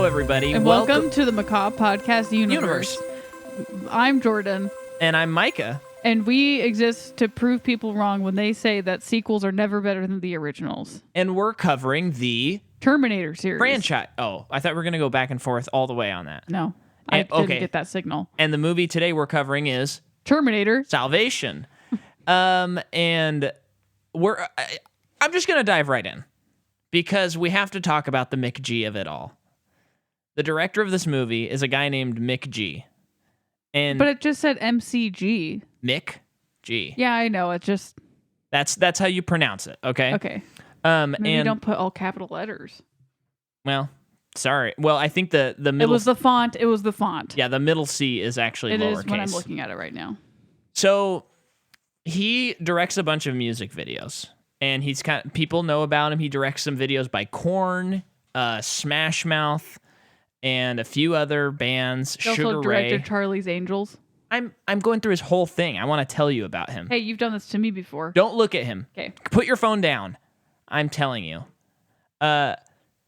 Hello, everybody. And welcome to the Macabre Podcast Universe. I'm Jordan. And I'm Micah. And we exist to prove people wrong when they say that sequels are never better than the originals. And we're covering the Terminator series. franchise. Oh, I thought we were going to go back and forth all the way on that. No, I didn't get that signal. And the movie today we're covering is Terminator Salvation. And I'm just going to dive right in because we have to talk about the Mick G of it all. The director of this movie is a guy named Mick G. But it just said MCG. Mick G. Yeah, I know. It just... That's how you pronounce it, okay? Okay. Maybe don't put all capital letters. Well, sorry. Well, I think the middle... It was the font. Yeah, the middle C is actually lowercase. It is when I'm looking at it right now. So he directs a bunch of music videos, and people know about him. He directs some videos by Korn, Smash Mouth, and a few other bands. He also directed Charlie's Angels. I'm going through his whole thing. I want to tell you about him. Hey, you've done this to me before. Don't look at him. Okay. Put your phone down. I'm telling you.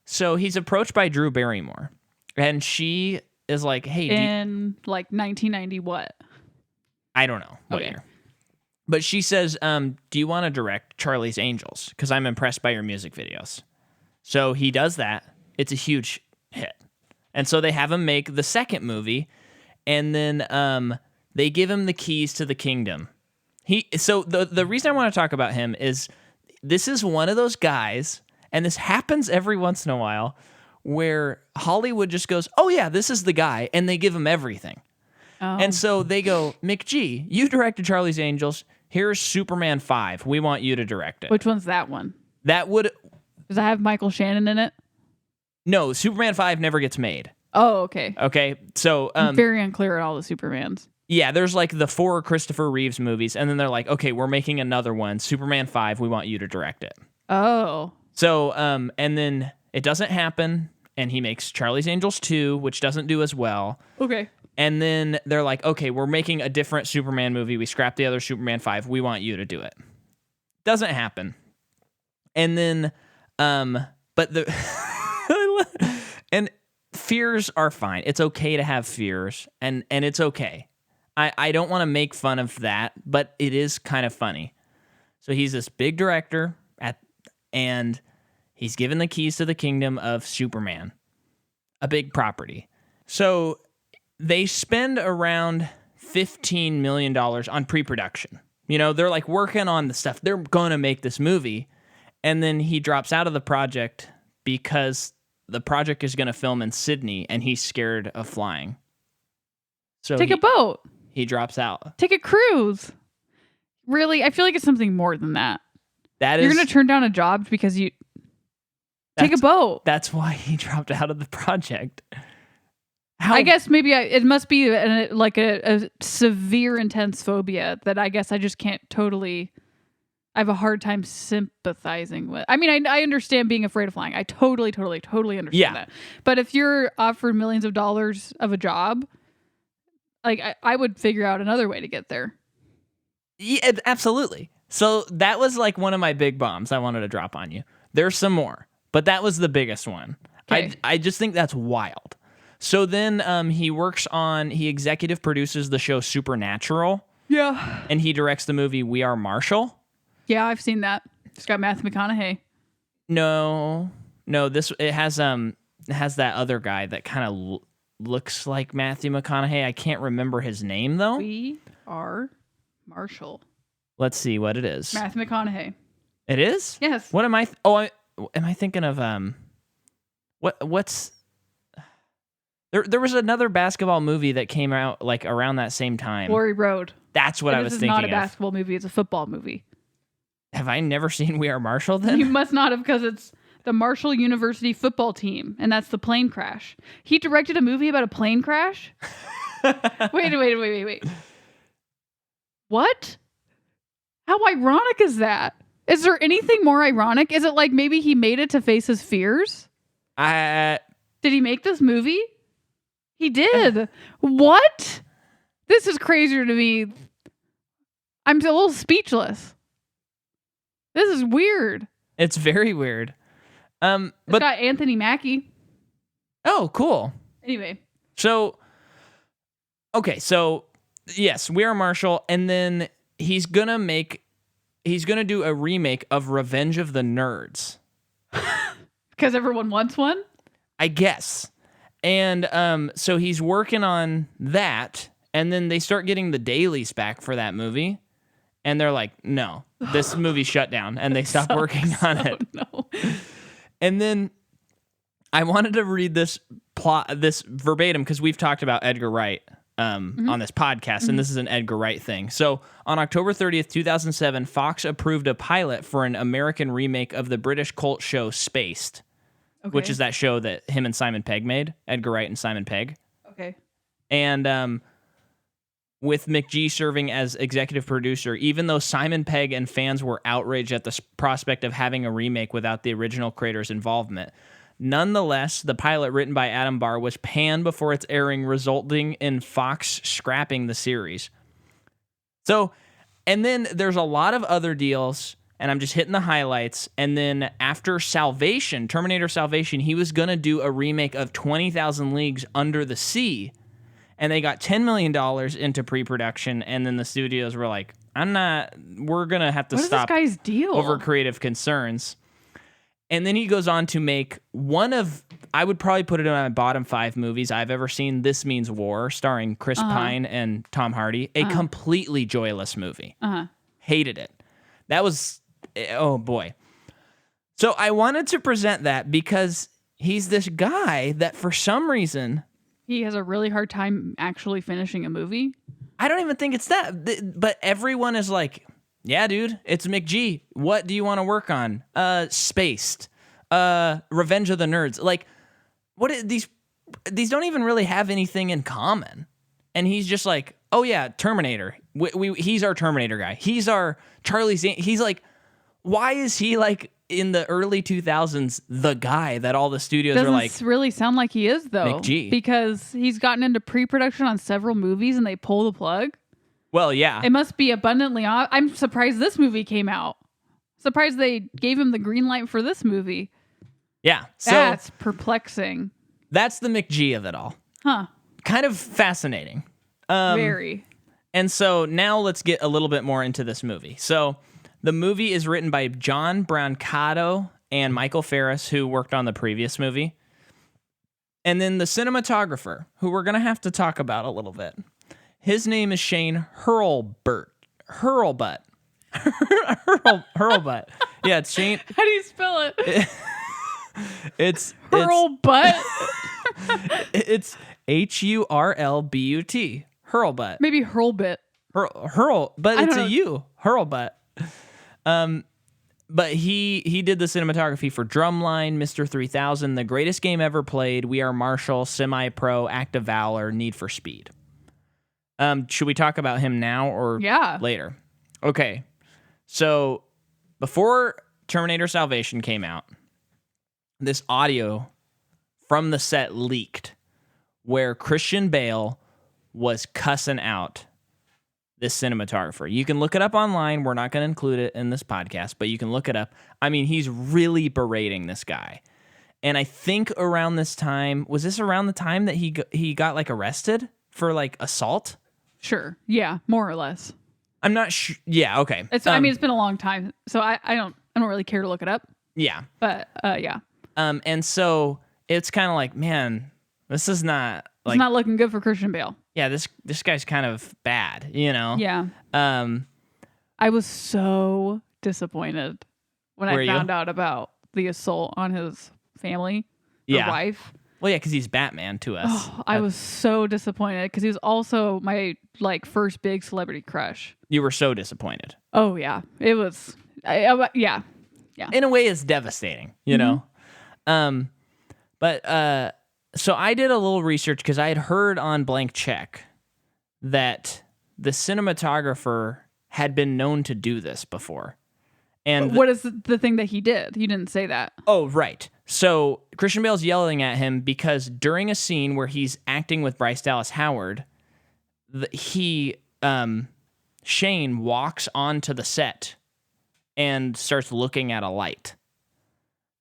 So he's approached by Drew Barrymore, and she is like, "Hey, in like 1990 what? I don't know what year." But she says, "Do you want to direct Charlie's Angels? Because I'm impressed by your music videos." So he does that. It's a huge hit. And so they have him make the second movie, and then they give him the keys to the kingdom. So the reason I want to talk about him is this is one of those guys, and this happens every once in a while, where Hollywood just goes, "Oh yeah, this is the guy," and they give him everything. Oh. And so they go, "Mick G, you directed Charlie's Angels. Here's Superman 5. We want you to direct it." Which one's that one? That would... Does that have Michael Shannon in it? No, Superman 5 never gets made. Oh, okay. Okay, so... I'm very unclear on all the Supermans. Yeah, there's like the 4 Christopher Reeves movies, and then they're like, okay, we're making another one, Superman 5, we want you to direct it. Oh. So, and then it doesn't happen, and he makes Charlie's Angels 2, which doesn't do as well. Okay. And then they're like, okay, we're making a different Superman movie, we scrapped the other Superman 5, we want you to do it. Doesn't happen. And then, but the... And fears are fine. It's okay to have fears, and it's okay. I don't want to make fun of that, but it is kind of funny. So he's this big director, and he's given the keys to the kingdom of Superman, a big property. So they spend around $15 million on pre-production. You know, they're like working on the stuff. They're going to make this movie, and then he drops out of the project because the project is going to film in Sydney, and he's scared of flying. So take a boat. He drops out. Take a cruise. Really? I feel like it's something more than that. You're going to turn down a job because you... Take a boat. That's why he dropped out of the project. I guess maybe it must be a severe, intense phobia that I guess I just can't totally... I have a hard time sympathizing with. I mean, I understand being afraid of flying. I totally understand that. But if you're offered millions of dollars of a job, like I would figure out another way to get there. Yeah, absolutely. So that was like one of my big bombs I wanted to drop on you. There's some more, but that was the biggest one. Okay. I just think that's wild. So then he executive produces the show Supernatural. Yeah. And he directs the movie We Are Marshall. Yeah, I've seen that. It's got Matthew McConaughey. No. It has that other guy that kind of looks like Matthew McConaughey. I can't remember his name though. We Are Marshall. Let's see what it is. Matthew McConaughey. It is? Yes. What am I? Am I thinking of what's? There was another basketball movie that came out like around that same time. Glory Road. That's what I was thinking of. This is not a basketball movie. It's a football movie. Have I never seen We Are Marshall then? You must not have, because it's the Marshall University football team, and that's the plane crash. He directed a movie about a plane crash? Wait. What? How ironic is that? Is there anything more ironic? Is it like maybe he made it to face his fears? Did he make this movie? He did. What? This is crazier to me. I'm a little speechless. This is weird. It's very weird. It's got Anthony Mackie. Oh, cool. Anyway. So, okay, so yes, We Are Marshall, and then he's gonna do a remake of Revenge of the Nerds. Because everyone wants one? I guess. And so he's working on that, and then they start getting the dailies back for that movie, and they're like, no, this movie's shut down, and they stop working on it. No. And then I wanted to read this verbatim, because we've talked about Edgar Wright on this podcast, and this is an Edgar Wright thing. So on October 30th, 2007, Fox approved a pilot for an American remake of the British cult show Spaced, which is that show that him and Simon Pegg made, Edgar Wright and Simon Pegg. Okay. And with McG serving as executive producer, even though Simon Pegg and fans were outraged at the prospect of having a remake without the original creator's involvement. Nonetheless, the pilot written by Adam Barr was panned before its airing, resulting in Fox scrapping the series. So, and then there's a lot of other deals, and I'm just hitting the highlights. And then after Terminator Salvation, he was going to do a remake of 20,000 Leagues Under the Sea, and they got $10 million into pre-production, and then the studios were like, we're going to have to stop this guy's deal? Over creative concerns. And then he goes on to make I would probably put it in my bottom 5 movies I've ever seen, This Means War, starring Chris Pine and Tom Hardy. A completely joyless movie. Hated it. That was, oh boy. So I wanted to present that because he's this guy that for some reason... He has a really hard time actually finishing a movie? I don't even think it's that. But everyone is like... Yeah, dude, it's McG. What do you want to work on? Spaced. Revenge of the Nerds. Like, these don't even really have anything in common. And he's just like, oh yeah, Terminator. He's our Terminator guy. He's our Charlie Zane. He's like, why is he like in the early 2000s the guy that all the studios are like? Doesn't really sound like he is though. McG. Because he's gotten into pre-production on several movies and they pull the plug. Well, yeah. It must be abundantly obvious. I'm surprised this movie came out. Surprised they gave him the green light for this movie. Yeah. So that's perplexing. That's the McG of it all. Huh. Kind of fascinating. Very. And so now let's get a little bit more into this movie. So the movie is written by John Brancato and Michael Ferris, who worked on the previous movie. And then the cinematographer, who we're going to have to talk about a little bit. His name is Shane Hurlbutt. Hurlbutt. Yeah, it's Shane. How do you spell it? It's Hurlbutt. It's Hurlbutt. Hurlbutt. Maybe Hurlbit. But it's a U. Hurlbutt. But he did the cinematography for Drumline, Mr. 3000, The Greatest Game Ever Played, We Are Marshall, Semi-Pro, Act of Valor, Need for Speed. Should we talk about him now or later? Okay. So before Terminator Salvation came out, this audio from the set leaked where Christian Bale was cussing out this cinematographer. You can look it up online. We're not going to include it in this podcast, but you can look it up. I mean, he's really berating this guy. And I think around this time, was this around the time that he got like arrested for like assault? Sure. Yeah, more or less. I'm not sure. Yeah, okay. I mean, it's been a long time, so I don't really care to look it up. Yeah. But yeah. And so it's kind of like, man, this is not like, it's not looking good for Christian Bale. Yeah, this guy's kind of bad, you know. Yeah. I was so disappointed when I found out about the assault on his family, wife. Well, yeah, because he's Batman to us. Oh, I was so disappointed because he was also my first big celebrity crush. You were so disappointed. Oh yeah, it was. Yeah. In a way, it's devastating, you know. But so I did a little research because I had heard on Blank Check that the cinematographer had been known to do this before. And what is the thing that he did? You didn't say that. Oh, right. So Christian Bale's yelling at him because during a scene where he's acting with Bryce Dallas Howard, Shane walks onto the set and starts looking at a light.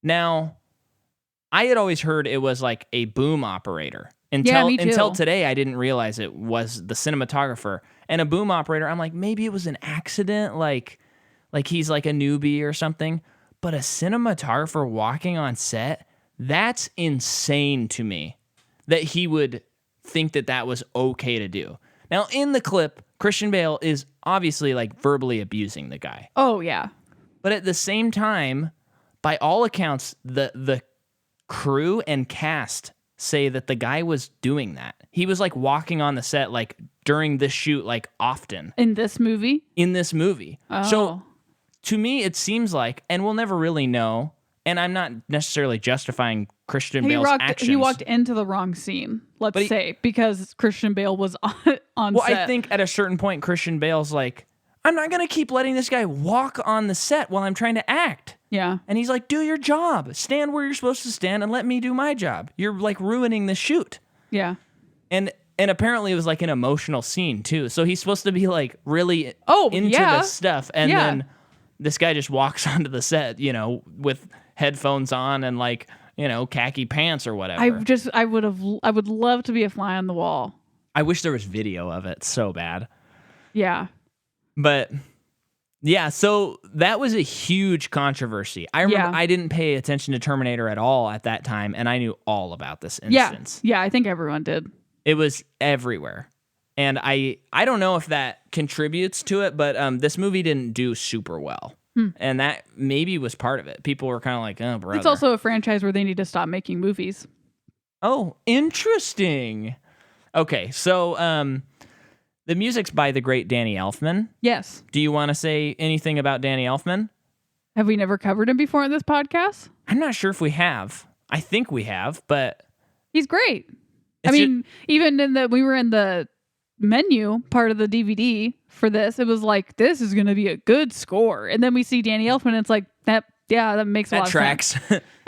Now, I had always heard it was like a boom operator. Me too. Until today, I didn't realize it was the cinematographer. And a boom operator, I'm like, maybe it was an accident, like he's like a newbie or something. But a cinematographer walking on set, that's insane to me that he would think that was okay to do. Now, in the clip, Christian Bale is obviously like verbally abusing the guy. Oh, yeah. But at the same time, by all accounts, the crew and cast say that the guy was doing that. He was like walking on the set like during this shoot like often. In this movie? In this movie. Oh. So to me, it seems like, and we'll never really know, and I'm not necessarily justifying Christian Bale's actions. He walked into the wrong scene, let's say, because Christian Bale was on well, set. I think at a certain point, Christian Bale's like, I'm not going to keep letting this guy walk on the set while I'm trying to act. Yeah. And he's like, do your job. Stand where you're supposed to stand and let me do my job. You're like ruining the shoot. Yeah. And apparently it was like an emotional scene too. So he's supposed to be like really into this stuff. And then this guy just walks onto the set, with headphones on and like, khaki pants or whatever. I would love to be a fly on the wall. I wish there was video of it so bad. Yeah. But yeah, so that was a huge controversy. I remember I didn't pay attention to Terminator at all at that time, and I knew all about this instance. Yeah, I think everyone did. It was everywhere. And I don't know if that contributes to it, but this movie didn't do super well. And that maybe was part of it. People were kind of like, oh, brother. It's also a franchise where they need to stop making movies. Oh, interesting. Okay, so the music's by the great Danny Elfman. Yes. Do you want to say anything about Danny Elfman? Have we never covered him before in this podcast? I'm not sure if we have. I think we have, but he's great. Even we were in the menu part of the DVD for this. It was like, this is going to be a good score. And then we see Danny Elfman and it's like, that makes a lot of sense.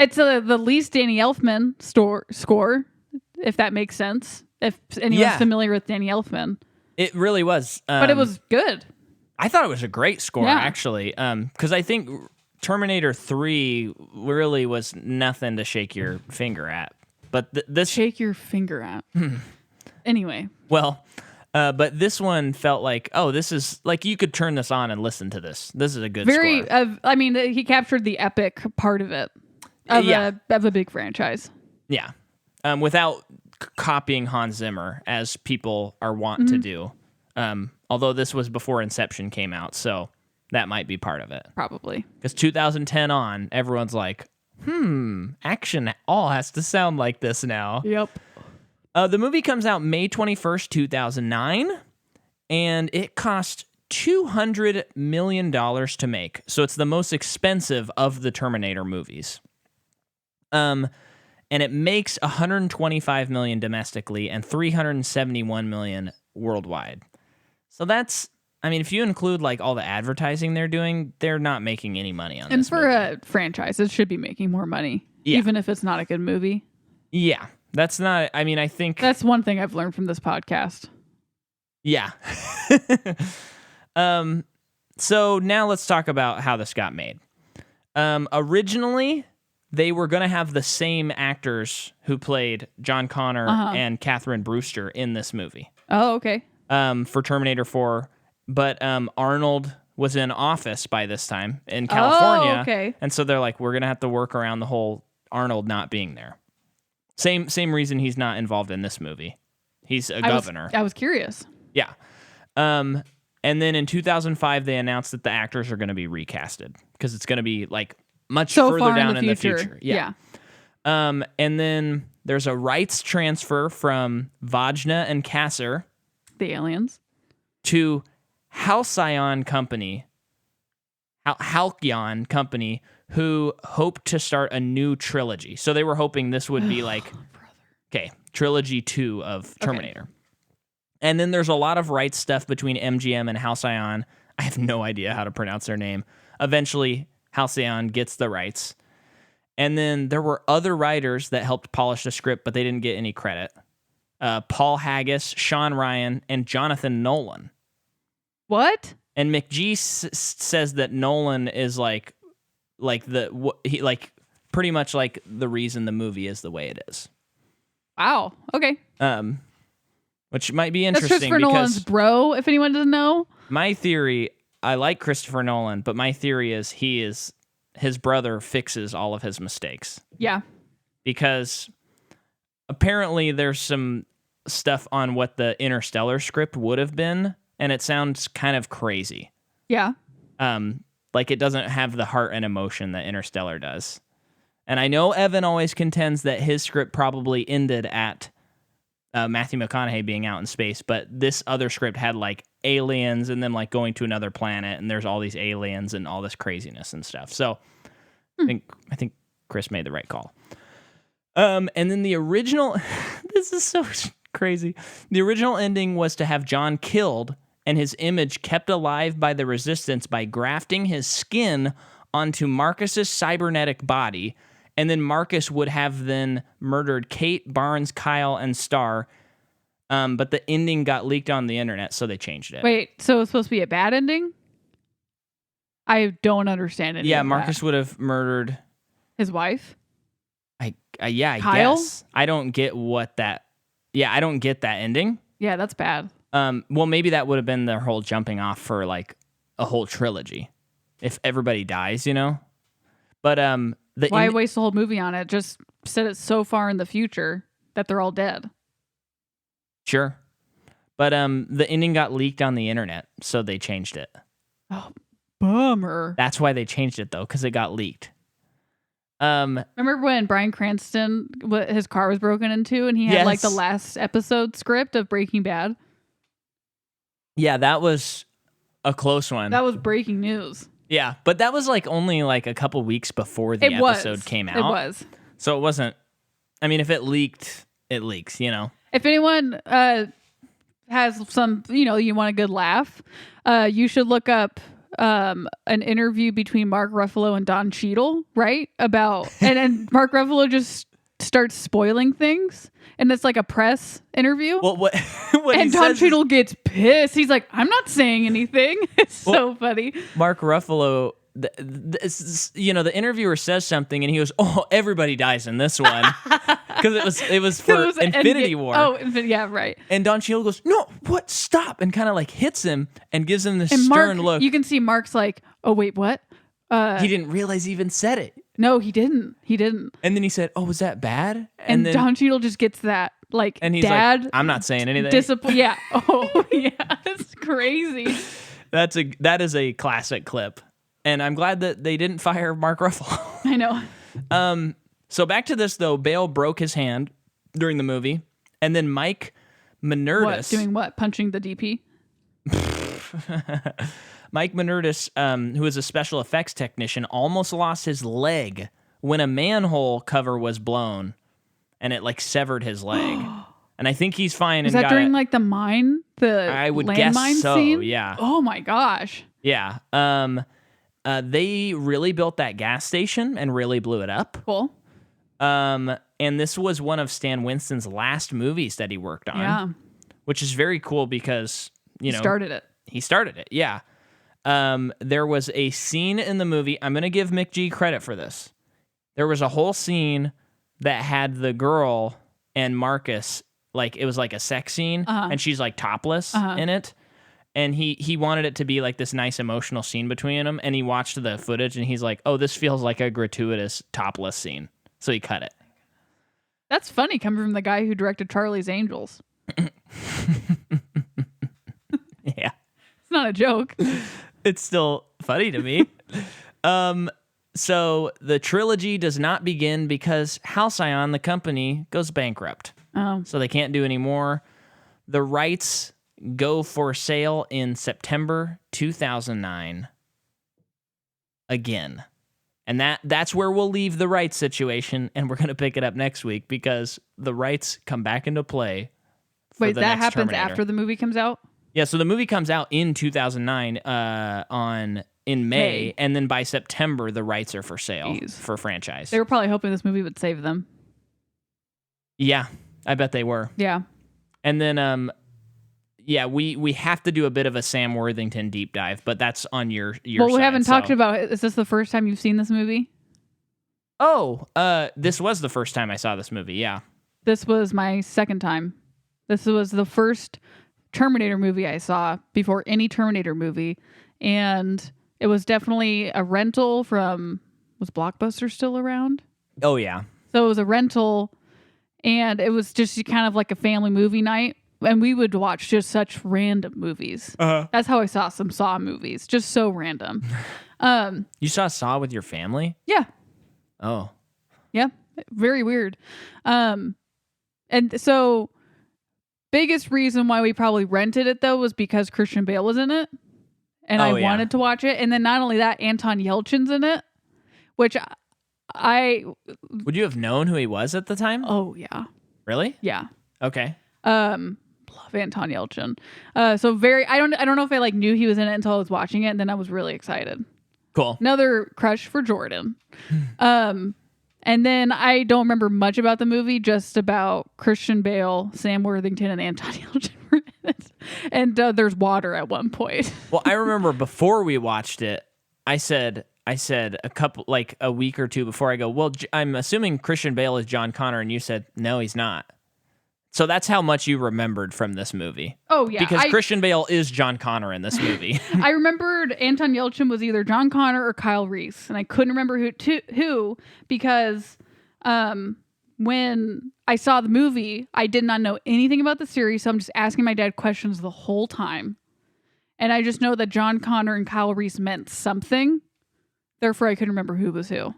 It's the least Danny Elfman score, if that makes sense. If anyone's familiar with Danny Elfman. It really was. But it was good. I thought it was a great score, actually. Because I think Terminator 3 really was nothing to shake your finger at. But this... Shake your finger at. Anyway. Well, but this one felt like, this is... Like, you could turn this on and listen to this. This is a good score. He captured the epic part of it. Of a big franchise. Yeah. Without copying Hans Zimmer, as people are wont to do. Although this was before Inception came out, so that might be part of it. Probably. Because 2010 on, everyone's like, action all has to sound like this now. Yep. The movie comes out May 21st, 2009, and it cost $200 million to make. So it's the most expensive of the Terminator movies. And it makes $125 million domestically and $371 million worldwide. So that's, if you include like all the advertising they're doing, they're not making any money on this. And for a franchise, it should be making more money, even if it's not a good movie. Yeah, that's not. I think that's one thing I've learned from this podcast. Yeah. So now let's talk about how this got made. Originally, they were going to have the same actors who played John Connor and Catherine Brewster in this movie. Oh, okay. For Terminator 4. But Arnold was in office by this time in California. Oh, okay. And so they're like, we're going to have to work around the whole Arnold not being there. Same reason he's not involved in this movie. He's a governor. I was curious. Yeah. And then in 2005, they announced that the actors are going to be recasted because it's going to be like much further down in the future. Yeah. And then there's a rights transfer from Vajna and Kasser, the aliens, to Halcyon Company, Halcyon Company, who hoped to start a new trilogy. So they were hoping this would be like, trilogy 2 of Terminator. Okay. And then there's a lot of rights stuff between MGM and Halcyon. I have no idea how to pronounce their name. Eventually, Halcyon gets the rights. And then there were other writers that helped polish the script, but they didn't get any credit. Paul Haggis, Sean Ryan, and Jonathan Nolan. What? And McGee says that Nolan is like pretty much like the reason the movie is the way it is. Wow. Okay. Which might be That's interesting Christopher because Nolan's bro, if anyone doesn't know. my theory, I like Christopher Nolan, but my theory is his brother fixes all of his mistakes. Yeah. Because apparently there's some stuff on what the Interstellar script would have been, and it sounds kind of crazy. Yeah. Like it doesn't have the heart and emotion that Interstellar does. And I know Evan always contends that his script probably ended at Matthew McConaughey being out in space, but this other script had like aliens and them like going to another planet, and there's all these aliens and all this craziness and stuff. So I think Chris made the right call. And then the original, this is so crazy. The original ending was to have John killed and his image kept alive by the Resistance by grafting his skin onto Marcus's cybernetic body, and then Marcus would have then murdered Kate, Barnes, Kyle, and Starr. But the ending got leaked on the internet, so they changed it. Wait, so it's supposed to be a bad ending? I don't understand it. Yeah, Marcus would have murdered his wife. I Kyle? guess. I don't get what that. Yeah, I don't get that ending. Yeah, that's bad. Well, maybe that would have been their whole jumping off for like a whole trilogy, if everybody dies, you know. But why waste the whole movie on it? Just set it so far in the future that they're all dead. Sure, but the ending got leaked on the internet, so they changed it. Oh, bummer. That's why they changed it though, because it got leaked. Remember when Bryan Cranston, his car was broken into, and he had like the last episode script of Breaking Bad? Yeah, that was a close one. That was breaking news. Yeah, but that was like only like a couple weeks before the episode came out. It was. So it wasn't. I mean, if it leaked, it leaks, you know. If anyone has some, you want a good laugh, you should look up an interview between Mark Ruffalo and Don Cheadle, right? About and Mark Ruffalo just starts spoiling things, and it's like a press interview. Well, what and Don Cheadle gets pissed. He's like, "I'm not saying anything." It's so funny. Mark Ruffalo, the interviewer says something, and he goes, "Oh, everybody dies in this one," because it was for Infinity War. Oh, yeah, right. And Don Cheadle goes, "No, what? Stop!" and kind of like hits him and gives him this stern look. You can see Mark's like, "Oh, wait, what?" He didn't realize he even said it. No, he didn't. And then he said, "Oh, was that bad?" And then Don Cheadle just gets that, like, and he's Dad, like, "I'm not saying anything." Yeah. Oh, yeah. That's crazy. That is a classic clip, and I'm glad that they didn't fire Mark Ruffalo. I know. So back to this though, Bale broke his hand during the movie, and then Mike Minerdis doing what? Punching the DP. Mike Minerdis, who is a special effects technician, almost lost his leg when a manhole cover was blown, and it like severed his leg. And I think he's fine. Is that during like the mine, I would guess so. Scene? Yeah. Oh my gosh. Yeah. They really built that gas station and really blew it up. Cool. And this was one of Stan Winston's last movies that he worked on. Yeah. Which is very cool because he started it. He started it. Yeah. There was a scene in the movie. I'm going to give Mick G credit for this. There was a whole scene that had the girl and Marcus, like it was like a sex scene, and she's like topless in it. And he wanted it to be like this nice emotional scene between them. And he watched the footage and he's like, "Oh, this feels like a gratuitous topless scene." So he cut it. That's funny coming from the guy who directed Charlie's Angels. Yeah. It's not a joke. It's still funny to me. So the trilogy does not begin because Halcyon, the company, goes bankrupt. Oh. So they can't do any more. The rights go for sale in September 2009. Again. And that's where we'll leave the rights situation, and we're going to pick it up next week because the rights come back into play. Wait, that happens after the movie comes out? Yeah, so the movie comes out in 2009 in May, and then by September the rights are for sale for franchise. They were probably hoping this movie would save them. Yeah, I bet they were. Yeah. And then we have to do a bit of a Sam Worthington deep dive, but that's on your Well, we side, haven't talked about it. Is this the first time you've seen this movie? Oh, this was the first time I saw this movie. Yeah. This was my second time. This was the first Terminator movie I saw before any Terminator movie. And it was definitely a rental from, was Blockbuster still around? Oh, yeah. So it was a rental, and it was just kind of like a family movie night. And we would watch just such random movies. That's how I saw some Saw movies. Just so random. You saw Saw with your family? Yeah. Oh. Yeah. Very weird. And so biggest reason why we probably rented it though was because Christian Bale was in it. And I wanted to watch it. And then not only that, Anton Yelchin's in it, which Would you have known who he was at the time? Oh yeah. Really? Yeah. Okay. Love Anton Yelchin. So very I don't know if I like knew he was in it until I was watching it, and then I was really excited. Cool. Another crush for Jordan. And then I don't remember much about the movie, just about Christian Bale, Sam Worthington, and Anton Yelchin were in it. And there's water at one point. Well, I remember before we watched it, I said a week or two before, I go, well, I'm assuming Christian Bale is John Connor, and you said, no, he's not. So that's how much you remembered from this movie. Oh, yeah. Because Christian Bale is John Connor in this movie. I remembered Anton Yelchin was either John Connor or Kyle Reese, and I couldn't remember who because when I saw the movie, I did not know anything about the series, so I'm just asking my dad questions the whole time. And I just know that John Connor and Kyle Reese meant something. Therefore, I couldn't remember who was who.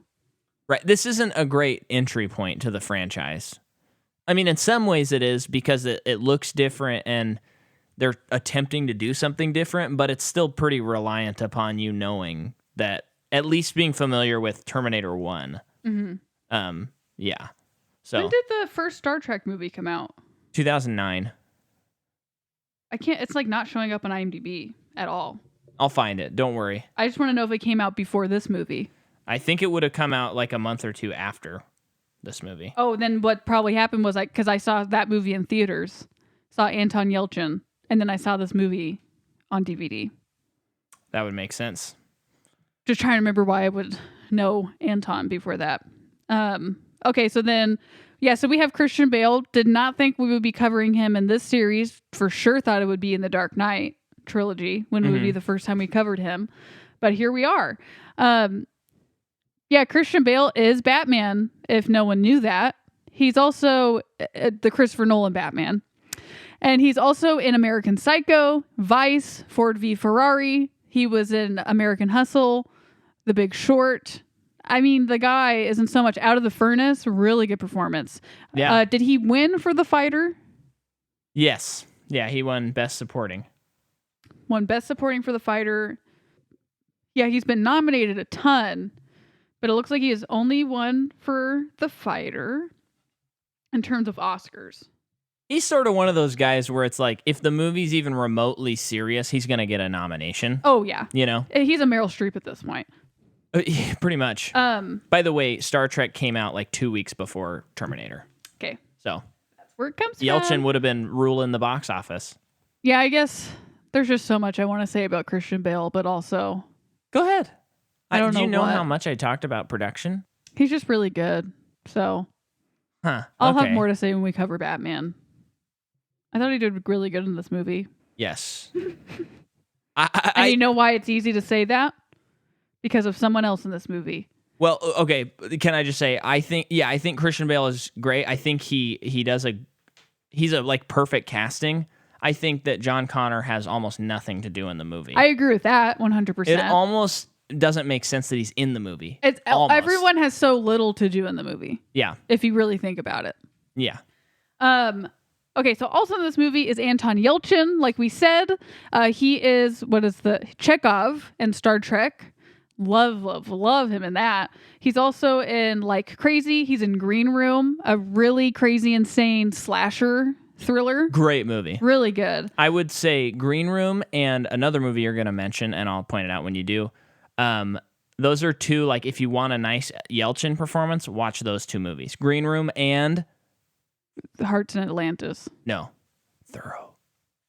Right. This isn't a great entry point to the franchise. I mean, in some ways it is because it looks different and they're attempting to do something different, but it's still pretty reliant upon you knowing that, at least being familiar with Terminator 1. Mm-hmm. Yeah. So when did the first Star Trek movie come out? 2009. It's like not showing up on IMDb at all. I'll find it. Don't worry. I just want to know if it came out before this movie. I think it would have come out like a month or two after this movie. Oh, then what probably happened was because I saw that movie in theaters, saw Anton Yelchin, and then I saw this movie on DVD. That would make sense. Just trying to remember why I would know Anton before that. Okay, so then, so we have Christian Bale. Did not think we would be covering him in this series. For sure thought it would be in the Dark Knight trilogy when it would be the first time we covered him. But here we are. Christian Bale is Batman, if no one knew that. He's also the Christopher Nolan Batman. And he's also in American Psycho, Vice, Ford v. Ferrari. He was in American Hustle, The Big Short. I mean, the guy isn't so much Out of the Furnace. Really good performance. Yeah. Did he win for The Fighter? Yes. Yeah, he won Best Supporting. Won Best Supporting for The Fighter. Yeah, he's been nominated a ton. But it looks like he has only won for The Fighter in terms of Oscars. He's sort of one of those guys where it's like, if the movie's even remotely serious, he's going to get a nomination. Oh, yeah. You know? He's a Meryl Streep at this point. Pretty much. By the way, Star Trek came out like 2 weeks before Terminator. Okay. So that's where it comes from. Yelchin would have been ruling the box office. Yeah, I guess there's just so much I want to say about Christian Bale, but also... Go ahead. I don't know. Do you know how much I talked about production? He's just really good. So I'll have more to say when we cover Batman. I thought he did really good in this movie. Yes. And you know why it's easy to say that? Because of someone else in this movie. Well, okay. Can I just say, I think Christian Bale is great. I think he's a like perfect casting. I think that John Connor has almost nothing to do in the movie. I agree with that 100%. It almost doesn't make sense that he's in the movie. Everyone has so little to do in the movie. Yeah. If you really think about it. Yeah. Okay, so also in this movie is Anton Yelchin, like we said. He is, Chekhov in Star Trek. Love him in that. He's also in Like Crazy. He's in Green Room, a really crazy, insane slasher thriller. Great movie. Really good. I would say Green Room and another movie you're going to mention, and I'll point it out when you do. Those are two, like, if you want a nice Yelchin performance, watch those two movies. Green Room and... Hearts in Atlantis. No.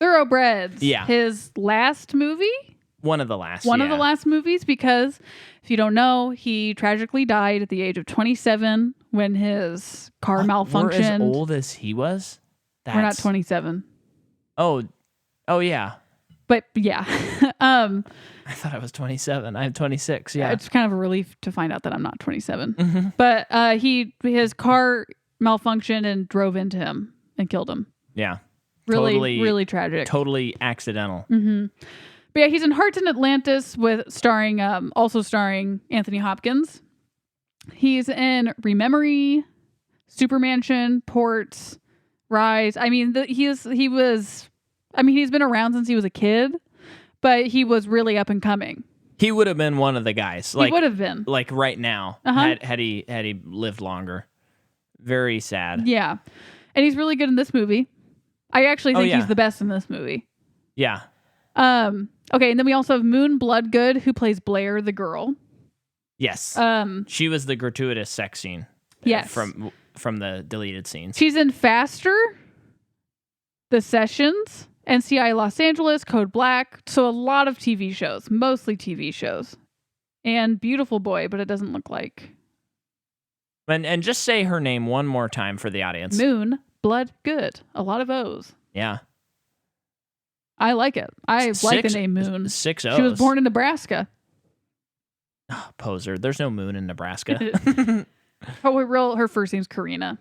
Thoroughbreds. Yeah. His last movie? One of the last. One of the last movies, because if you don't know, he tragically died at the age of 27 when his car malfunctioned. We're as old as he was? We're not 27. Oh, yeah. But yeah. I thought I was 27. I'm 26. Yeah. It's kind of a relief to find out that I'm not 27. Mm-hmm. But his car malfunctioned and drove into him and killed him. Yeah. Really, really tragic. Totally accidental. Mm-hmm. But yeah, he's in Hearts in Atlantis also starring Anthony Hopkins. He's in Rememory, Supermansion, Ports, Rise. I mean, he's been around since he was a kid, but he was really up and coming. He would have been one of the guys. He would have been. Like right now, had he lived longer. Very sad. Yeah. And he's really good in this movie. I actually think he's the best in this movie. Yeah. Okay, and then we also have Moon Bloodgood, who plays Blair, the girl. Yes. She was the gratuitous sex scene. Yes. From the deleted scenes. She's in Faster, The Sessions, NCI Los Angeles, Code Black. So a lot of TV shows, mostly TV shows. And Beautiful Boy, but it doesn't look like. And just say her name one more time for the audience. Moon Bloodgood. A lot of O's. Yeah. I like it. I like the name Moon. 6 O's. She was born in Nebraska. Oh, poser. There's no moon in Nebraska. Her first name's Karina.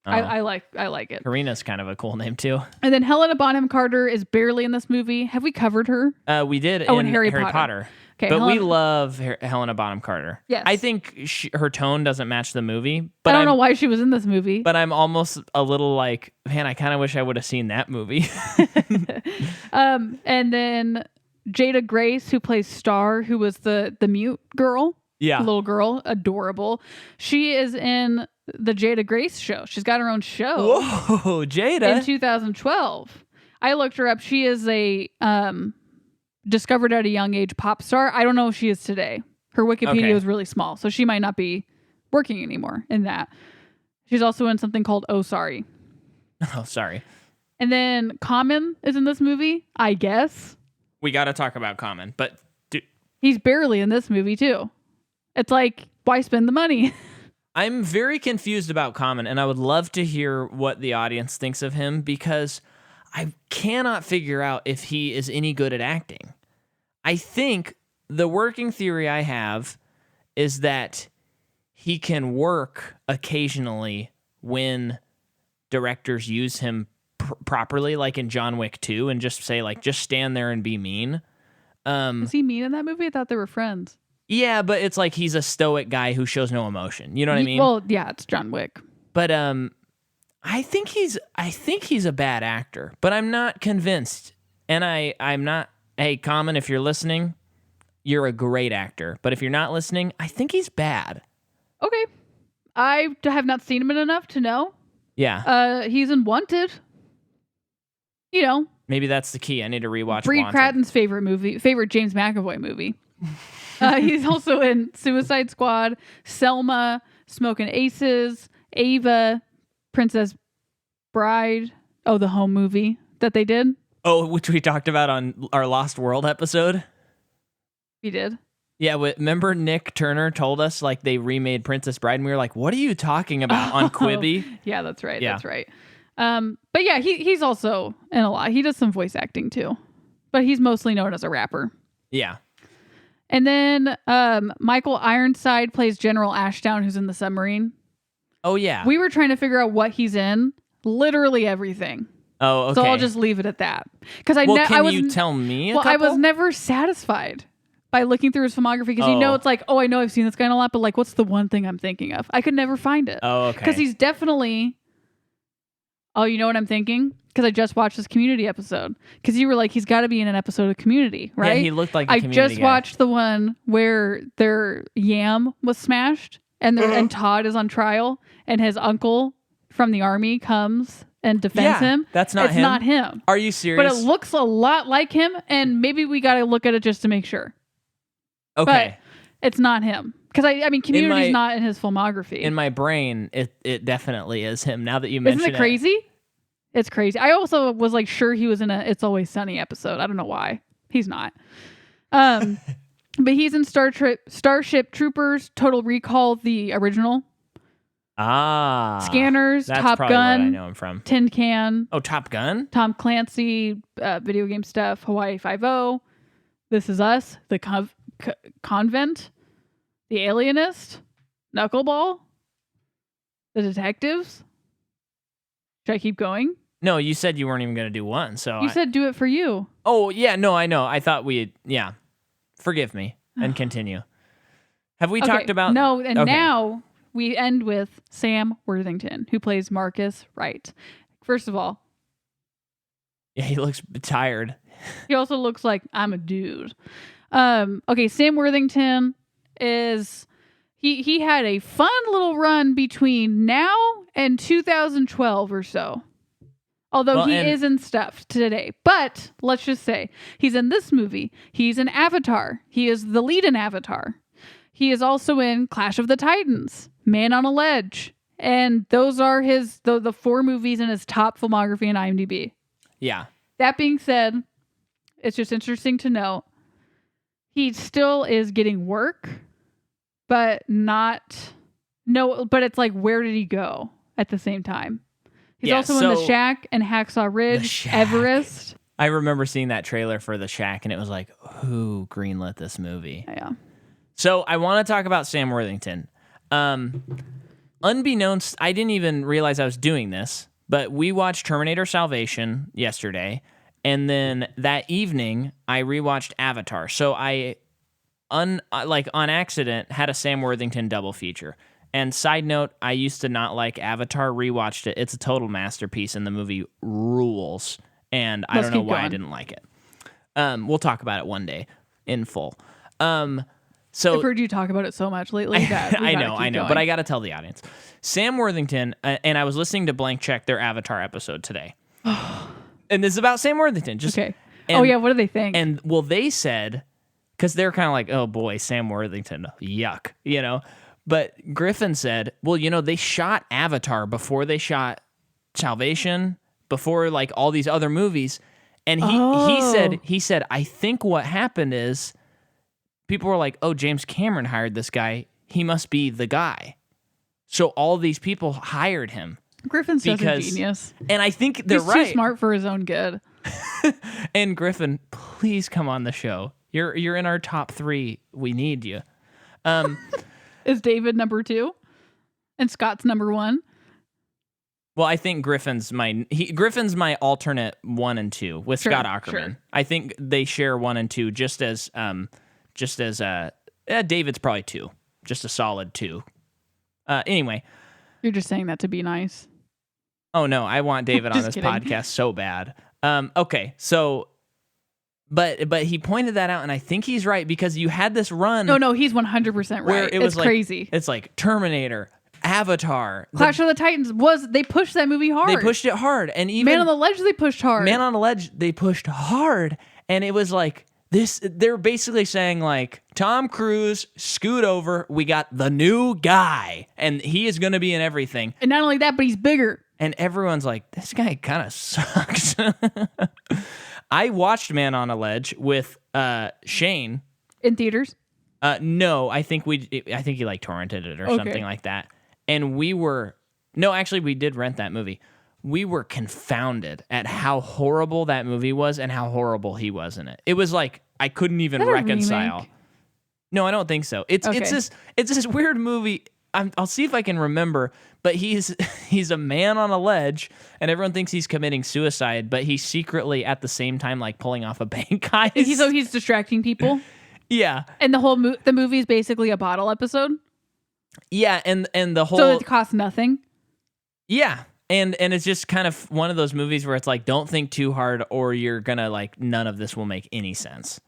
Oh. I like it. Karina's kind of a cool name too. And then Helena Bonham Carter is barely in this movie. Have we covered her? We did in Harry Potter. Okay, but we love Helena Bonham Carter. Yes. I think her tone doesn't match the movie. But I don't know why she was in this movie. But I'm almost a little like, man, I kind of wish I would have seen that movie. And then Jada Grace, who plays Star, who was the mute girl. Yeah. Little girl. Adorable. She is in the Jada Grace show. She's got her own show. Whoa, Jada. In 2012. I looked her up. She is a discovered at a young age pop star. I don't know if she is today. Her Wikipedia was really small, so she might not be working anymore in that. She's also in something called Oh Sorry. Oh, sorry. And then Common is in this movie, I guess. We got to talk about Common, but he's barely in this movie too. It's like, why spend the money? I'm very confused about Common, and I would love to hear what the audience thinks of him, because I cannot figure out if he is any good at acting. I think the working theory I have is that he can work occasionally when directors use him properly, like in John Wick 2, and just say, like, just stand there and be mean. Is he mean in that movie? I thought they were friends. Yeah, but it's like he's a stoic guy who shows no emotion. You know what I mean? Well, yeah, it's John Wick. But I think he's a bad actor, but I'm not convinced. And I'm not. Hey, Common, if you're listening, you're a great actor. But if you're not listening, I think he's bad. Okay. I have not seen him enough to know. Yeah. He's in Wanted. You know. Maybe that's the key. I need to rewatch Bree Wanted. Cratton's favorite James McAvoy movie. He's also in Suicide Squad, Selma, Smoking Aces, Ava, Princess Bride. Oh, the home movie that they did. Oh, which we talked about on our Lost World episode. We did. Yeah, remember Nick Turner told us like they remade Princess Bride, and we were like, "What are you talking about?" On Quibi. Yeah, that's right. Yeah. That's right. But yeah, he's also in a lot. He does some voice acting too, but he's mostly known as a rapper. Yeah. And then Michael Ironside plays General Ashdown, who's in the submarine. Oh, yeah. We were trying to figure out what he's in. Literally everything. Oh, okay. So I'll just leave it at that. Because can you tell me a couple? I was never satisfied by looking through his filmography. Because it's like, I know I've seen this guy in a lot, but like, what's the one thing I'm thinking of? I could never find it. Oh, okay. Because he's definitely... Oh, you know what I'm thinking? Because I just watched this Community episode. Because you were like, he's got to be in an episode of Community, right? Yeah, he looked like a Community I just watched the one where their yam was smashed and Todd is on trial and his uncle from the army comes and defends him. That's not him. It's not him. Are you serious? But it looks a lot like him, and maybe we got to look at it just to make sure. Okay. But it's not him. Because I mean, Community's not in his filmography. In my brain, it definitely is him. Now that you mention it. Isn't it crazy? It's crazy. I also was like sure he was in a It's Always Sunny episode. I don't know why. He's not. But he's in Starship Troopers, Total Recall, the original. Scanners, that's Top probably Gun, what I know him from. Tin Can. Oh, Top Gun? Tom Clancy, video game stuff, Hawaii Five-0, This Is Us, The Convent, The Alienist, Knuckleball, The Detectives. Should I keep going? No, you said you weren't even going to do one. So you said do it for you. Oh, yeah, no, I know. I thought yeah. Forgive me and continue. Have we talked about... No, and now we end with Sam Worthington, who plays Marcus Wright. First of all... Yeah, he looks tired. He also looks like, I'm a dude. Sam Worthington is... He had a fun little run between now and 2012 or so. Although he is in stuff today. But let's just say he's in this movie. He's in Avatar. He is the lead in Avatar. He is also in Clash of the Titans, Man on a Ledge. And those are the 4 movies in his top filmography in IMDb. Yeah. That being said, it's just interesting to note he still is getting work, but but it's like, where did he go at the same time? He's also in The Shack and Hacksaw Ridge, Everest. I remember seeing that trailer for The Shack, and it was like, who greenlit this movie? Yeah. So I want to talk about Sam Worthington. Unbeknownst, I didn't even realize I was doing this, but we watched Terminator Salvation yesterday, and then that evening, I rewatched Avatar. So I, on accident, had a Sam Worthington double feature. And side note, I used to not like Avatar, rewatched it. It's a total masterpiece, and the movie rules. And I don't know why I didn't like it. We'll talk about it one day in full. So I've heard you talk about it so much lately that I know, but I got to tell the audience. Sam Worthington, and I was listening to Blank Check, their Avatar episode today. And this is about Sam Worthington. Okay. What do they think? And, well, they said, because they're kind of like, oh, boy, Sam Worthington, yuck, you know? But Griffin said, well, you know, they shot Avatar before they shot Salvation, before like all these other movies. And he said, I think what happened is people were like, oh, James Cameron hired this guy. He must be the guy. So all these people hired him. Griffin's such a genius. And I think they're right. He's too smart for his own good. And Griffin, please come on the show. You're in our top 3. We need you. Is David number 2? And Scott's number 1? Well, I think Griffin's my alternate 1 and 2 with Scott Aukerman. Sure. I think they share 1 and 2 just as David's probably 2. Just a solid 2. Anyway. You're just saying that to be nice. Oh no, I want David on this podcast so bad. Okay, so But he pointed that out, and I think he's right, because you had this run. No, he's 100% right. It's crazy. It's like Terminator, Avatar, Clash of the Titans they pushed that movie hard. They pushed it hard, and even Man on the Ledge they pushed hard. Man on the Ledge they pushed hard, and it was like this. They're basically saying like, Tom Cruise, scoot over. We got the new guy, and he is going to be in everything. And not only that, but he's bigger. And everyone's like, this guy kind of sucks. I watched Man on a Ledge with Shane in theaters. No, I think he like torrented it or something like that. And we did rent that movie. We were confounded at how horrible that movie was and how horrible he was in it. It was like I couldn't even reconcile. No, I don't think so. It's this weird movie. I'll see if I can remember, but he's a man on a ledge, and everyone thinks he's committing suicide, but he's secretly at the same time like pulling off a bank heist. He's distracting people. Yeah, and the whole the movie is basically a bottle episode. Yeah, and the whole so it costs nothing. Yeah, and it's just kind of one of those movies where it's like, don't think too hard, or you're gonna like none of this will make any sense.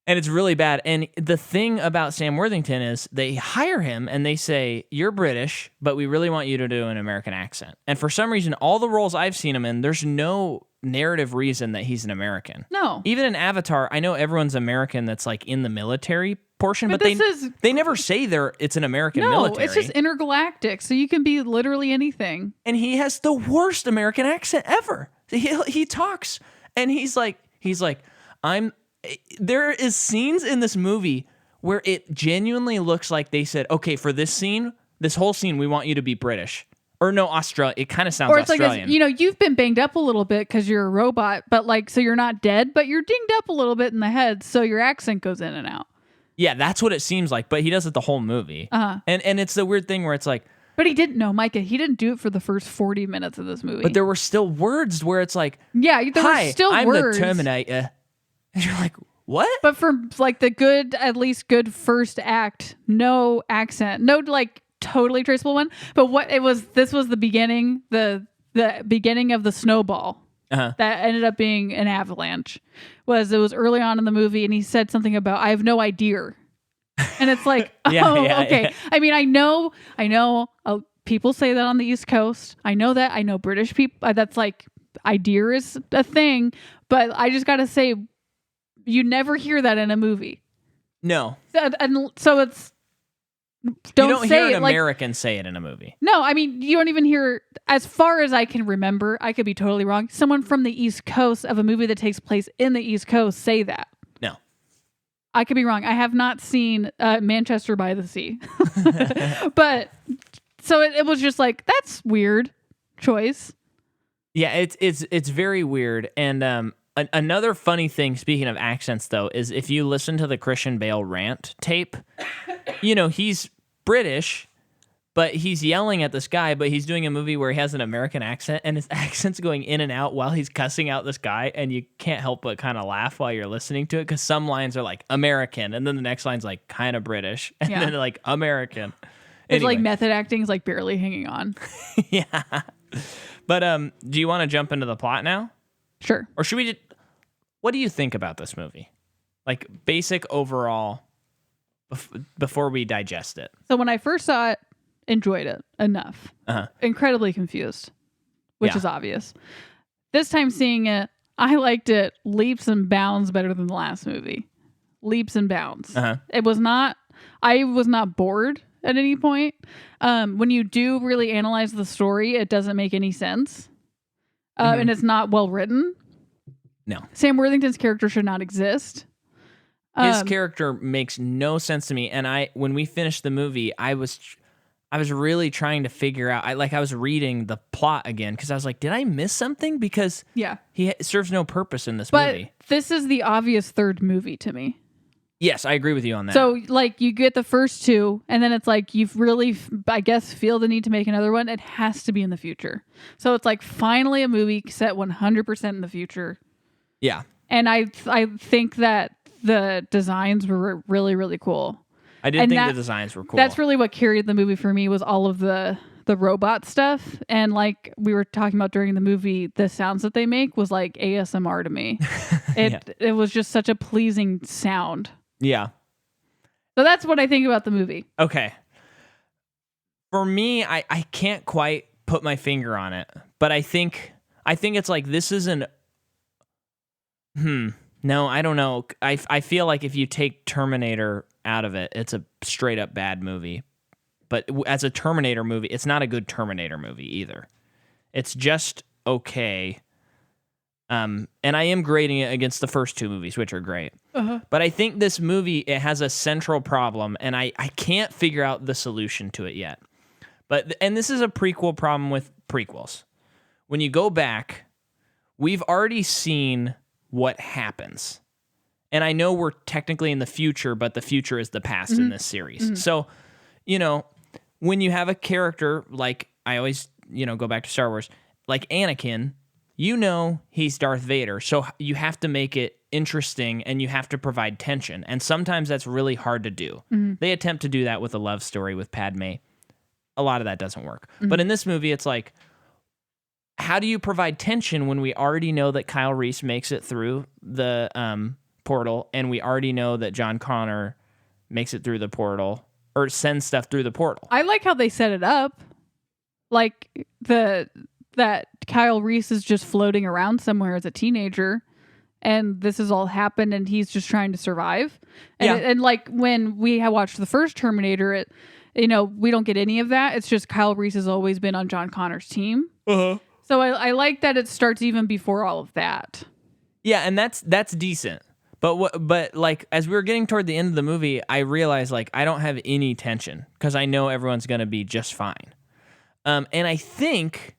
And it's really bad. And the thing about Sam Worthington is they hire him and they say, you're British, but we really want you to do an American accent. And for some reason, all the roles I've seen him in, there's no narrative reason that he's an American. No. Even in Avatar, I know everyone's American that's like in the military portion, but they never say it's an American military. No, it's just intergalactic, so you can be literally anything. And he has the worst American accent ever. He talks and he's like, there is scenes in this movie where it genuinely looks like they said, okay, for this scene, this whole scene, we want you to be British. Or no, Australia. It kind of sounds or it's Australian. Like, you've been banged up a little bit because you're a robot, but like, so you're not dead, but you're dinged up a little bit in the head, so your accent goes in and out. Yeah, that's what it seems like, but he does it the whole movie. Uh-huh. And it's the weird thing where it's like... But he didn't know, Micah. He didn't do it for the first 40 minutes of this movie. But there were still words where it's like... Yeah, there were still I'm words. I'm the Terminator. And you're like, what? But for like the at least good first act, no accent, no like... totally traceable one, but this was the beginning, the beginning of the snowball that ended up being an avalanche. It was early on in the movie, and he said something about I have no idea, and it's like okay. Yeah. I mean, I know people say that on the East Coast. I know British people. That's like idea is a thing, but I just gotta say, you never hear that in a movie. No, and so it's. You don't hear an like, American say it in a movie. No, I mean, you don't even hear, as far as I can remember, I could be totally wrong, someone from the East Coast of a movie that takes place in the East Coast say that. No. I could be wrong. I have not seen Manchester by the Sea. But, so it was just like, that's weird choice. Yeah, it's very weird. And another funny thing, speaking of accents, though, is if you listen to the Christian Bale rant tape, he's British, but he's yelling at this guy, but he's doing a movie where he has an American accent, and his accent's going in and out while he's cussing out this guy, and you can't help but kind of laugh while you're listening to it, because some lines are like American, and then the next line's like kind of British, and then like American. It's like method acting is like barely hanging on. Yeah. But do you want to jump into the plot now? Sure. Or should we just... What do you think about this movie? Like, basic overall, before we digest it. So when I first saw it, enjoyed it enough. Incredibly confused, which is obvious. This time seeing it, I liked it leaps and bounds better than the last movie. Leaps and bounds. It was not... I was not bored at any point. When you do really analyze the story, it doesn't make any sense. And it's not well written. No. Sam Worthington's character should not exist. His character makes no sense to me. And when we finished the movie, I was really trying to figure out. I was reading the plot again because I was like, did I miss something? Because he serves no purpose in this movie. But this is the obvious third movie to me. Yes, I agree with you on that. So, like, you get the first two, and then it's like you've really, I guess, feel the need to make another one. It has to be in the future. So it's like finally a movie set 100% in the future. Yeah. And I think that the designs were really, really cool. I did think the designs were cool. That's really what carried the movie for me, was all of the robot stuff. And like we were talking about during the movie, the sounds that they make was like ASMR to me. It was just such a pleasing sound. Yeah. So that's what I think about the movie. Okay. For me, I can't quite put my finger on it, but I think it's like this is an... No, I don't know. I feel like if you take Terminator out of it, it's a straight up bad movie. But as a Terminator movie, it's not a good Terminator movie either. It's just okay. And I am grading it against the first two movies, which are great. But I think this movie, it has a central problem, and I can't figure out the solution to it yet. And this is a prequel problem with prequels. When you go back, we've already seen what happens. And I know we're technically in the future, but the future is the past in this series. So, when you have a character like, I always, go back to Star Wars, like Anakin, he's Darth Vader. So you have to make it interesting and you have to provide tension. And sometimes that's really hard to do. They attempt to do that with a love story with Padme. A lot of that doesn't work. But in this movie, it's like, how do you provide tension when we already know that Kyle Reese makes it through the portal, and we already know that John Connor makes it through the portal, or sends stuff through the portal? I like how they set it up. Like that Kyle Reese is just floating around somewhere as a teenager, and this has all happened, and he's just trying to survive. And like when we watched the first Terminator, we don't get any of that. It's just Kyle Reese has always been on John Connor's team. So I like that it starts even before all of that. Yeah, and that's decent. But like as we were getting toward the end of the movie, I realized like I don't have any tension because I know everyone's gonna be just fine. And I think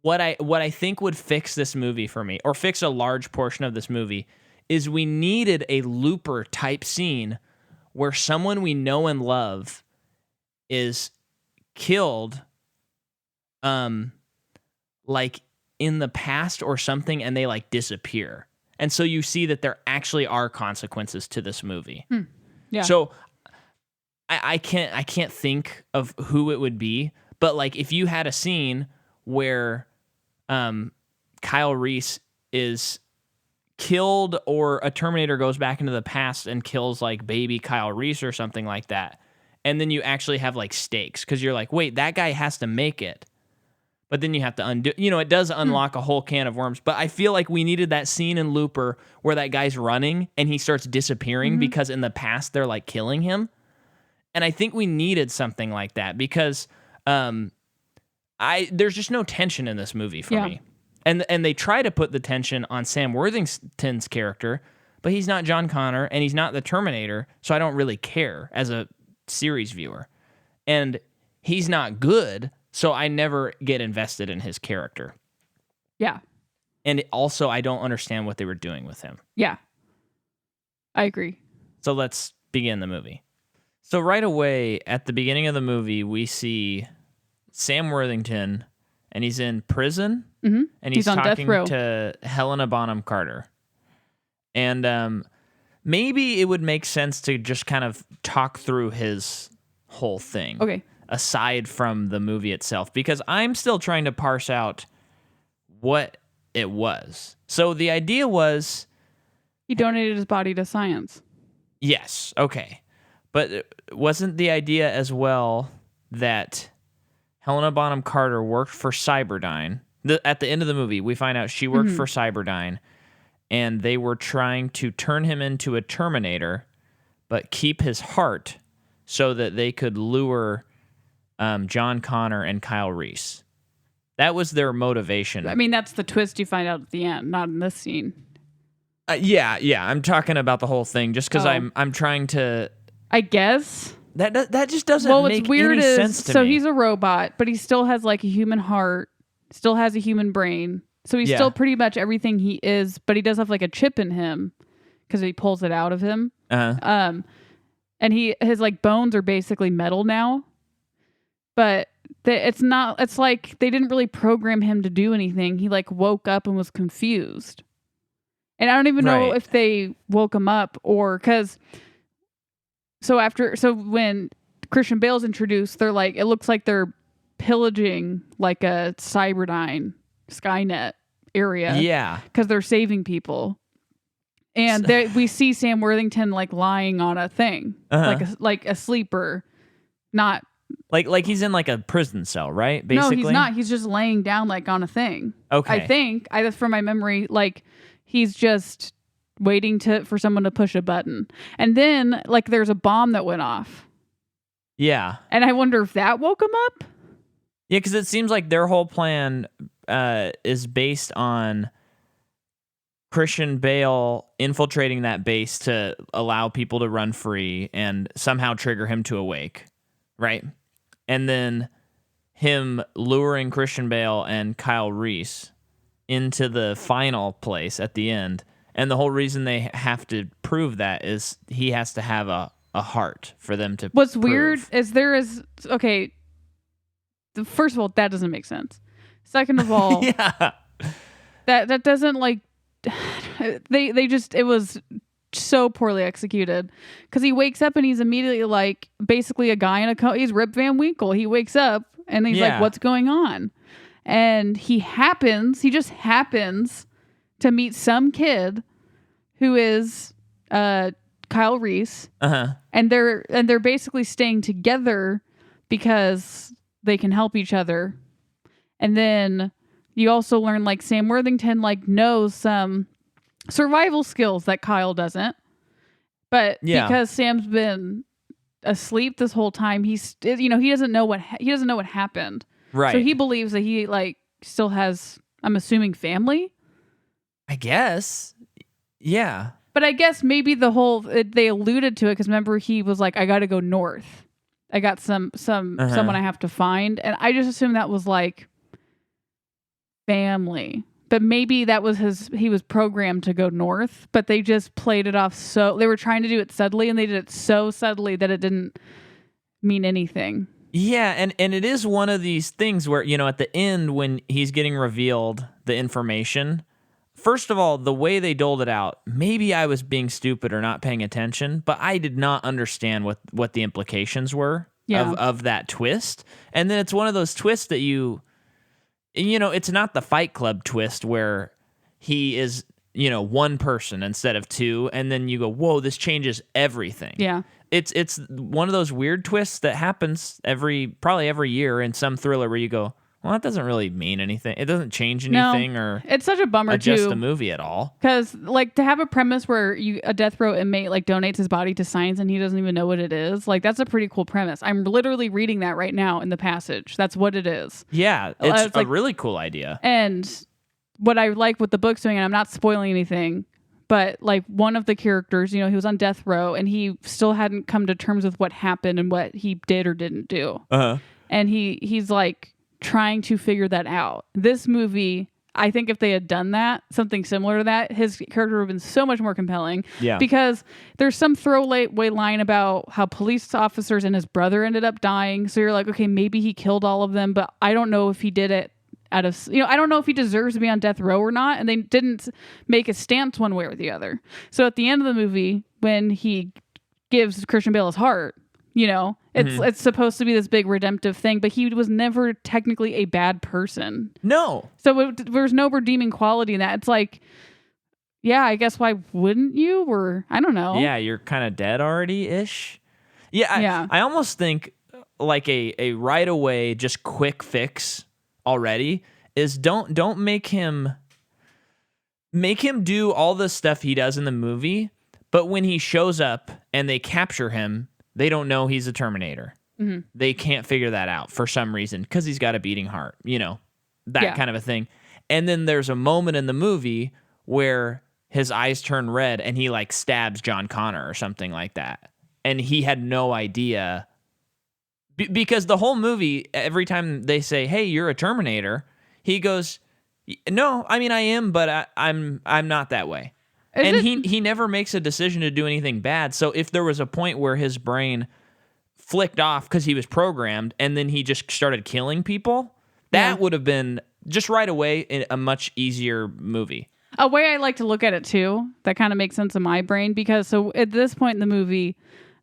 what I think would fix this movie for me, or fix a large portion of this movie, is we needed a Looper type scene where someone we know and love is killed, like in the past or something, and they like disappear. And so you see that there actually are consequences to this movie. Yeah. So I can't think of who it would be, but like if you had a scene where Kyle Reese is killed, or a Terminator goes back into the past and kills like baby Kyle Reese or something like that, and then you actually have like stakes because you're like, wait, that guy has to make it. But then you have to undo, it does unlock a whole can of worms. But I feel like we needed that scene in Looper where that guy's running and he starts disappearing because in the past they're like killing him. And I think we needed something like that because there's just no tension in this movie for me. And they try to put the tension on Sam Worthington's character, but he's not John Connor and he's not the Terminator, so I don't really care as a series viewer. And he's not good, so I never get invested in his character. Yeah. And also, I don't understand what they were doing with him. Yeah. I agree. So let's begin the movie. So right away, at the beginning of the movie, we see Sam Worthington, and he's in prison, and he's on talking death row to Helena Bonham Carter. And maybe it would make sense to just kind of talk through his whole thing. Okay. Aside from the movie itself, because I'm still trying to parse out what it was. So the idea was... he donated his body to science. Yes, okay. But wasn't the idea as well that Helena Bonham Carter worked for Cyberdyne? At the end of the movie, we find out she worked for Cyberdyne, and they were trying to turn him into a Terminator, but keep his heart so that they could lure John Connor and Kyle Reese. That was their motivation. I mean, that's the twist you find out at the end, not in this scene. Yeah. I'm talking about the whole thing just because I'm trying to... I guess. That just doesn't make any sense to me. So he's a robot, but he still has like a human heart, still has a human brain. So he's still pretty much everything he is, but he does have like a chip in him because he pulls it out of him. And his like bones are basically metal now. But it's like they didn't really program him to do anything. He like woke up and was confused. And I don't even know if they woke him up or so when Christian Bale's introduced, they're like, it looks like they're pillaging like a Cyberdyne Skynet area. Yeah. Because they're saving people. And we see Sam Worthington like lying on a thing, like a sleeper, not... Like he's in like a prison cell, right? Basically. No, he's not. He's just laying down like on a thing. Okay. I think, from my memory, like he's just waiting for someone to push a button. And then like there's a bomb that went off. Yeah. And I wonder if that woke him up? Yeah, because it seems like their whole plan is based on Christian Bale infiltrating that base to allow people to run free and somehow trigger him to awake. Right? And then him luring Christian Bale and Kyle Reese into the final place at the end. And the whole reason they have to prove that is he has to have a heart for them to What's prove. Weird is okay, first of all, that doesn't make sense. Second of all, that doesn't like it was so poorly executed because he wakes up and he's immediately like basically a guy in a coat. He's Rip Van Winkle. He wakes up and he's like, what's going on? And he just happens to meet some kid who is Kyle Reese. And they're basically staying together because they can help each other. And then you also learn like Sam Worthington like knows some survival skills that Kyle doesn't, but because Sam's been asleep this whole time, he doesn't know what happened. Right. So he believes that he like still has, I'm assuming, family. I guess. Yeah. But I guess maybe they alluded to it because remember he was like, I got to go north. I got someone I have to find. And I just assumed that was like family. But maybe that was he was programmed to go north, but they just played it off they were trying to do it subtly and they did it so subtly that it didn't mean anything. Yeah, and it is one of these things where, at the end when he's getting revealed the information, first of all, the way they doled it out, maybe I was being stupid or not paying attention, but I did not understand what the implications were of that twist. And then it's one of those twists that it's not the Fight Club twist where he is, one person instead of two, and then you go, whoa, this changes everything. Yeah. It's one of those weird twists that happens probably every year in some thriller where you go, well, that doesn't really mean anything. It doesn't change anything or it's such a bummer adjust the movie at all. Because like to have a premise where a death row inmate like donates his body to science and he doesn't even know what it is, like that's a pretty cool premise. I'm literally reading that right now in the passage. That's what it is. Yeah, it's a really cool idea. And what I like what the book's doing, and I'm not spoiling anything, but like one of the characters, he was on death row and he still hadn't come to terms with what happened and what he did or didn't do. And he's like trying to figure that out. This movie, I think if they had done that, something similar to that, his character would have been so much more compelling. Yeah. Because there's some throwaway line about how police officers and his brother ended up dying. So you're like, okay, maybe he killed all of them, but I don't know if he did it out of, I don't know if he deserves to be on death row or not. And they didn't make a stance one way or the other. So at the end of the movie, when he gives Christian Bale his heart, it's supposed to be this big redemptive thing, but he was never technically a bad person. No. So there's no redeeming quality in that. It's like, yeah, I guess why wouldn't you? Or I don't know. Yeah, you're kind of dead already-ish. Yeah, I almost think like a right away, just quick fix already is don't make him do all the stuff he does in the movie, but when he shows up and they capture him, they don't know he's a Terminator. Mm-hmm. They can't figure that out for some reason because he's got a beating heart, that kind of a thing. And then there's a moment in the movie where his eyes turn red and he like stabs John Connor or something like that. And he had no idea because the whole movie, every time they say, hey, you're a Terminator, he goes, no, I mean, I am, but I'm not that way. He never makes a decision to do anything bad. So if there was a point where his brain flicked off because he was programmed and then he just started killing people, that would have been just right away a much easier movie. A way I like to look at it too, that kind of makes sense in my brain, because so at this point in the movie,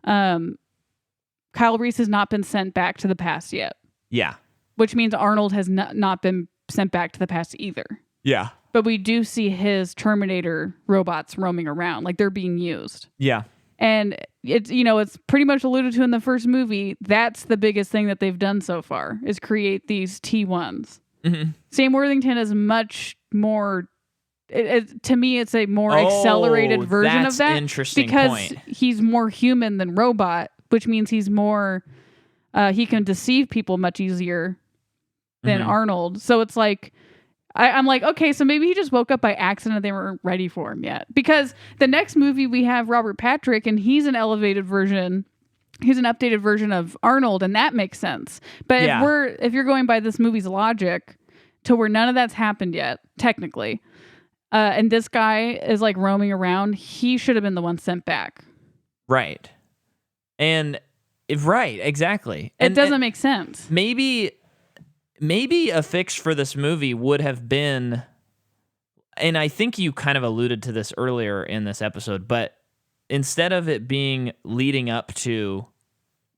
Kyle Reese has not been sent back to the past yet. Yeah. Which means Arnold has not been sent back to the past either. Yeah. But we do see his Terminator robots roaming around, like they're being used. Yeah. And it's pretty much alluded to in the first movie. That's the biggest thing that they've done so far is create these T1s. Mm-hmm. Sam Worthington is much more, to me, it's a more accelerated version of that. Interesting because point. He's more human than robot, which means he's more, he can deceive people much easier than Arnold. So it's like, I'm like, okay, so maybe he just woke up by accident and they weren't ready for him yet. Because the next movie we have Robert Patrick and he's an elevated version. He's an updated version of Arnold, and that makes sense. But if you're going by this movie's logic to where none of that's happened yet, technically, and this guy is like roaming around, he should have been the one sent back. Right. Right, exactly. It doesn't make sense. Maybe a fix for this movie would have been, and I think you kind of alluded to this earlier in this episode, but instead of it being leading up to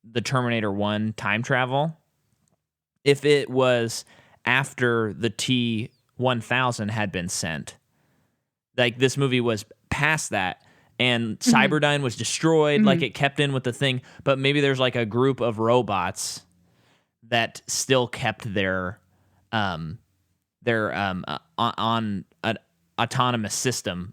the Terminator 1 time travel, if it was after the T-1000 had been sent, like this movie was past that, and Cyberdyne was destroyed, like it kept in with the thing, but maybe there's like a group of robots that still kept their on an autonomous system,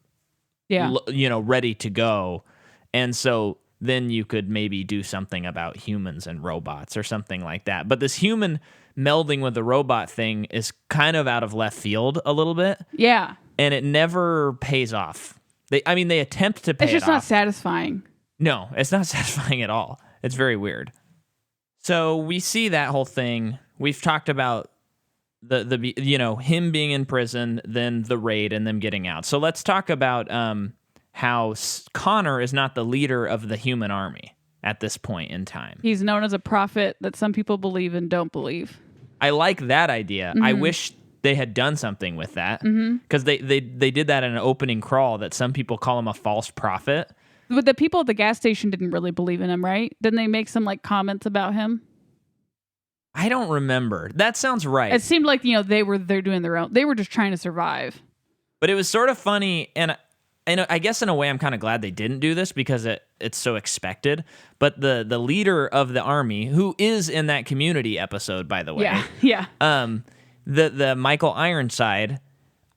ready to go. And so then you could maybe do something about humans and robots or something like that. But this human melding with the robot thing is kind of out of left field a little bit. Yeah. And it never pays off. They attempt to pay it's just it not off. satisfying. No, it's not satisfying at all. It's very weird. So we see that whole thing. We've talked about the him being in prison, then the raid, and them getting out. So let's talk about how Connor is not the leader of the human army at this point in time. He's known as a prophet that some people believe and don't believe. I like that idea. Mm-hmm. I wish they had done something with that, because they did that in an opening crawl, that some people call him a false prophet. But the people at the gas station didn't really believe in him, right? Didn't they make some comments about him? I don't remember. That sounds right. It seemed like they're doing their own. They were just trying to survive. But it was sort of funny, and I guess in a way I'm kind of glad they didn't do this, because it's so expected. But the leader of the army, who is in that Community episode, by the way, yeah. The Michael Ironside,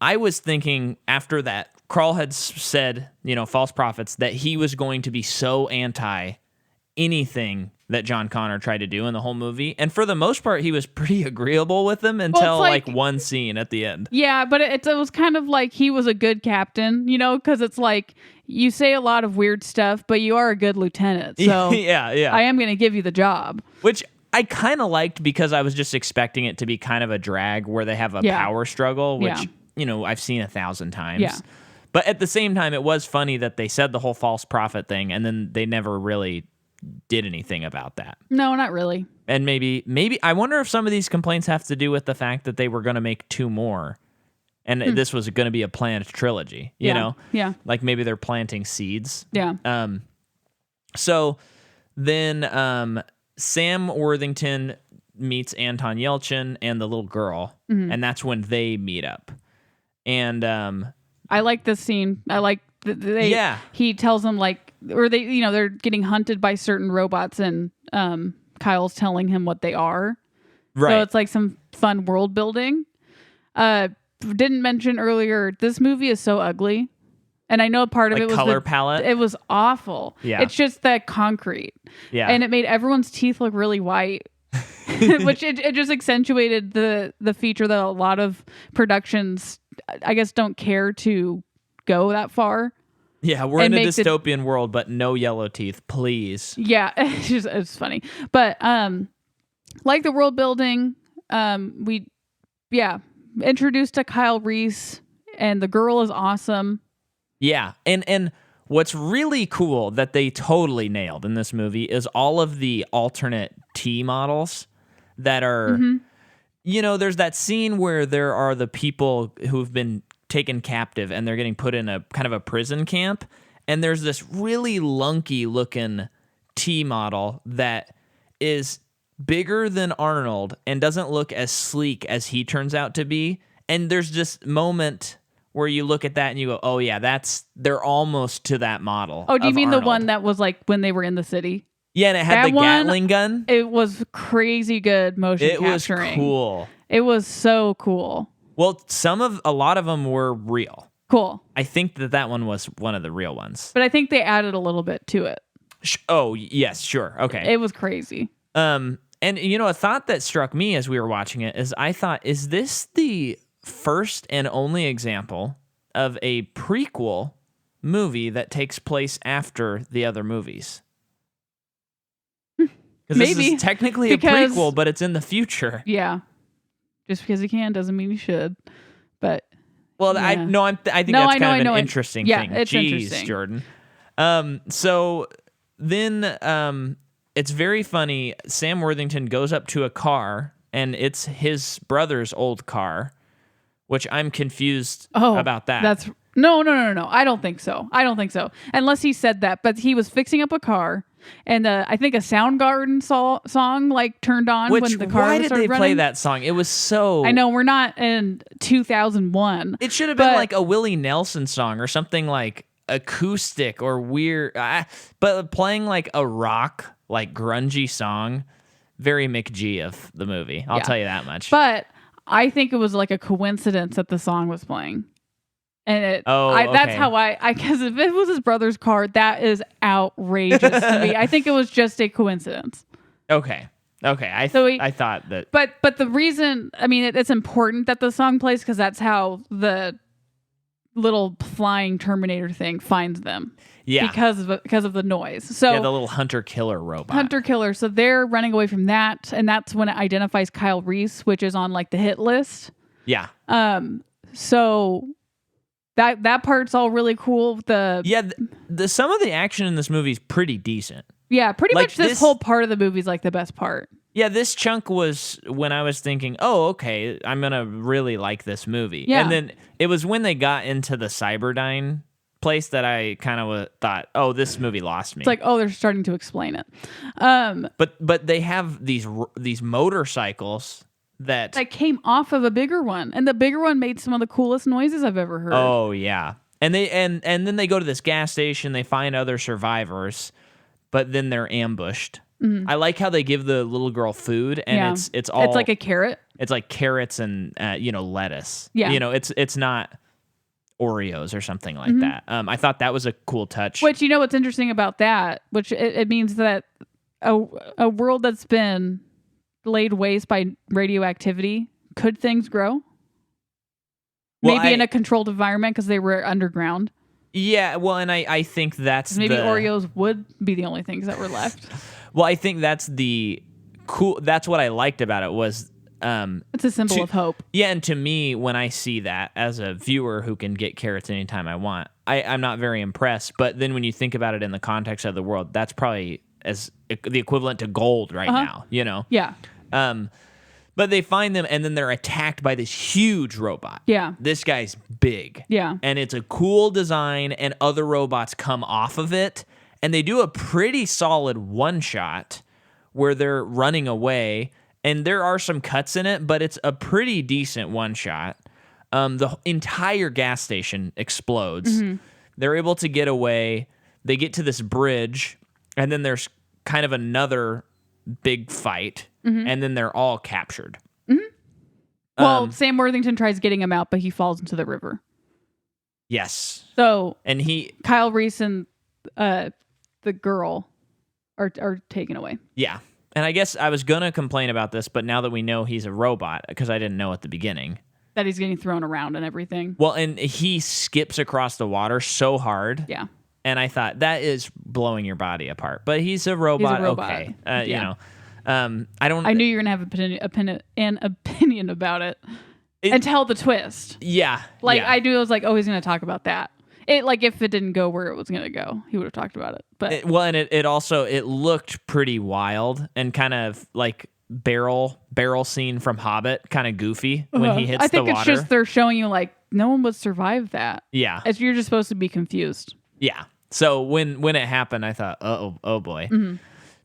I was thinking after that Krull had said, false prophets, that he was going to be so anti anything that John Connor tried to do in the whole movie. And for the most part, he was pretty agreeable with them until one scene at the end. Yeah, but it was kind of like he was a good captain, because it's like you say a lot of weird stuff, but you are a good lieutenant. So yeah. I am going to give you the job. Which I kind of liked, because I was just expecting it to be kind of a drag where they have a power struggle, which, I've seen 1,000 times. Yeah. But at the same time, it was funny that they said the whole false prophet thing, and then they never really did anything about that. No, not really. And maybe I wonder if some of these complaints have to do with the fact that they were going to make 2 more, and this was going to be a planned trilogy, you know? Yeah. Like maybe they're planting seeds. Yeah. So then Sam Worthington meets Anton Yelchin and the little girl, and that's when they meet up. And I like this scene. I like he tells them they're getting hunted by certain robots, and Kyle's telling him what they are. Right. So it's like some fun world building. Didn't mention earlier, this movie is so ugly. And I know part of it was color palette. It was awful. Yeah. It's just that concrete. Yeah. And it made everyone's teeth look really white. Which it just accentuated the feature that a lot of productions, I guess, don't care to go that far. Yeah, we're in a dystopian world, but no yellow teeth, please. Yeah, it's funny. But like the world building, we introduced to Kyle Reese, and the girl is awesome. Yeah, and what's really cool that they totally nailed in this movie is all of the alternate T models that are, there's that scene where there are the people who've been taken captive and they're getting put in a kind of a prison camp, and there's this really lunky looking T model that is bigger than Arnold and doesn't look as sleek as he turns out to be. And there's this moment where you look at that and you go, oh yeah, they're almost to that model. Oh, do you mean Arnold. The one that was like when they were in the city? Yeah, and it had the Gatling gun. It was crazy good motion capturing. It was cool. It was so cool. Well, a lot of them were real. Cool. I think that one was one of the real ones. But I think they added a little bit to it. Oh, yes, sure. Okay. It was crazy. And a thought that struck me as we were watching it is I thought, is this the first and only example of a prequel movie that takes place after the other movies? Because this is technically a prequel, but it's in the future. Yeah. Just because you can doesn't mean you should. But well, I think that's kind of an interesting thing. It's Jeez, interesting. Jordan. So then it's very funny. Sam Worthington goes up to a car, and it's his brother's old car, which I'm confused about that. No. I don't think so. Unless he said that. But he was fixing up a car, and I think a Soundgarden song turned on when the car why started did they running. play that song? It was so... I know, we're not in 2001. It should have been like a Willie Nelson song or something like acoustic or weird. But playing like a rock, like grungy song, very McG of the movie. I'll tell you that much. But I think it was like a coincidence that the song was playing. And that's how because if it was his brother's car, that is outrageous to me. I think it was just a coincidence. Okay. I thought that. But the reason, I mean, it's important that the song plays because that's how the little flying Terminator thing finds them. Yeah. Because of the noise. So the little hunter-killer robot. Hunter-killer. So they're running away from that, and that's when it identifies Kyle Reese, which is on like the hit list. Yeah. So that part's all really cool. The some of the action in this movie is pretty decent. Yeah, pretty much this whole part of the movie is like the best part. Yeah, this chunk was when I was thinking, oh, okay, I'm going to really like this movie. Yeah. And then it was when they got into the Cyberdyne place that I kind of thought, oh, this movie lost me. It's like, oh, they're starting to explain it. But they have these motorcycles that came off of a bigger one, and the bigger one made some of the coolest noises I've ever heard. Oh, yeah. And then they go to this gas station, they find other survivors, but then they're ambushed. Mm-hmm. I like how they give the little girl food, and it's like a carrot. It's like carrots and lettuce. Yeah, it's not Oreos or something like that. I thought that was a cool touch. Which what's interesting about that, which it means that a world that's been laid waste by radioactivity, could things grow? Well, maybe in a controlled environment because they were underground. Yeah, well, and I think that's maybe Oreos would be the only things that were left. Well, I think that's the cool. That's what I liked about it was. It's a symbol of hope. Yeah, and to me, when I see that as a viewer who can get carrots anytime I want, I'm not very impressed. But then when you think about it in the context of the world, that's probably as the equivalent to gold right now. Yeah. But they find them, and then they're attacked by this huge robot. Yeah. This guy's big. Yeah. And it's a cool design, and other robots come off of it, and they do a pretty solid one-shot where they're running away, and there are some cuts in it, but it's a pretty decent one-shot. The entire gas station explodes. Mm-hmm. They're able to get away. They get to this bridge, and then there's kind of another big fight. Mm-hmm. And then they're all captured. Mm-hmm. Well, Sam Worthington tries getting him out, but he falls into the river. Yes. So, and Kyle Reese and the girl are taken away. Yeah. And I guess I was going to complain about this, but now that we know he's a robot, because I didn't know at the beginning. That he's getting thrown around and everything. Well, and he skips across the water so hard. Yeah. And I thought, that is blowing your body apart. But he's a robot. Okay. Yeah. I knew you were gonna have an opinion about it until the twist. Yeah, I knew. I was like, oh, he's gonna talk about that. If it didn't go where it was gonna go, he would have talked about it. But it also looked pretty wild and kind of like barrel scene from Hobbit, kind of goofy when he hits the water. I think it's just they're showing you like no one would survive that. Yeah, you're just supposed to be confused. Yeah. So when it happened, I thought, oh boy. Mm-hmm.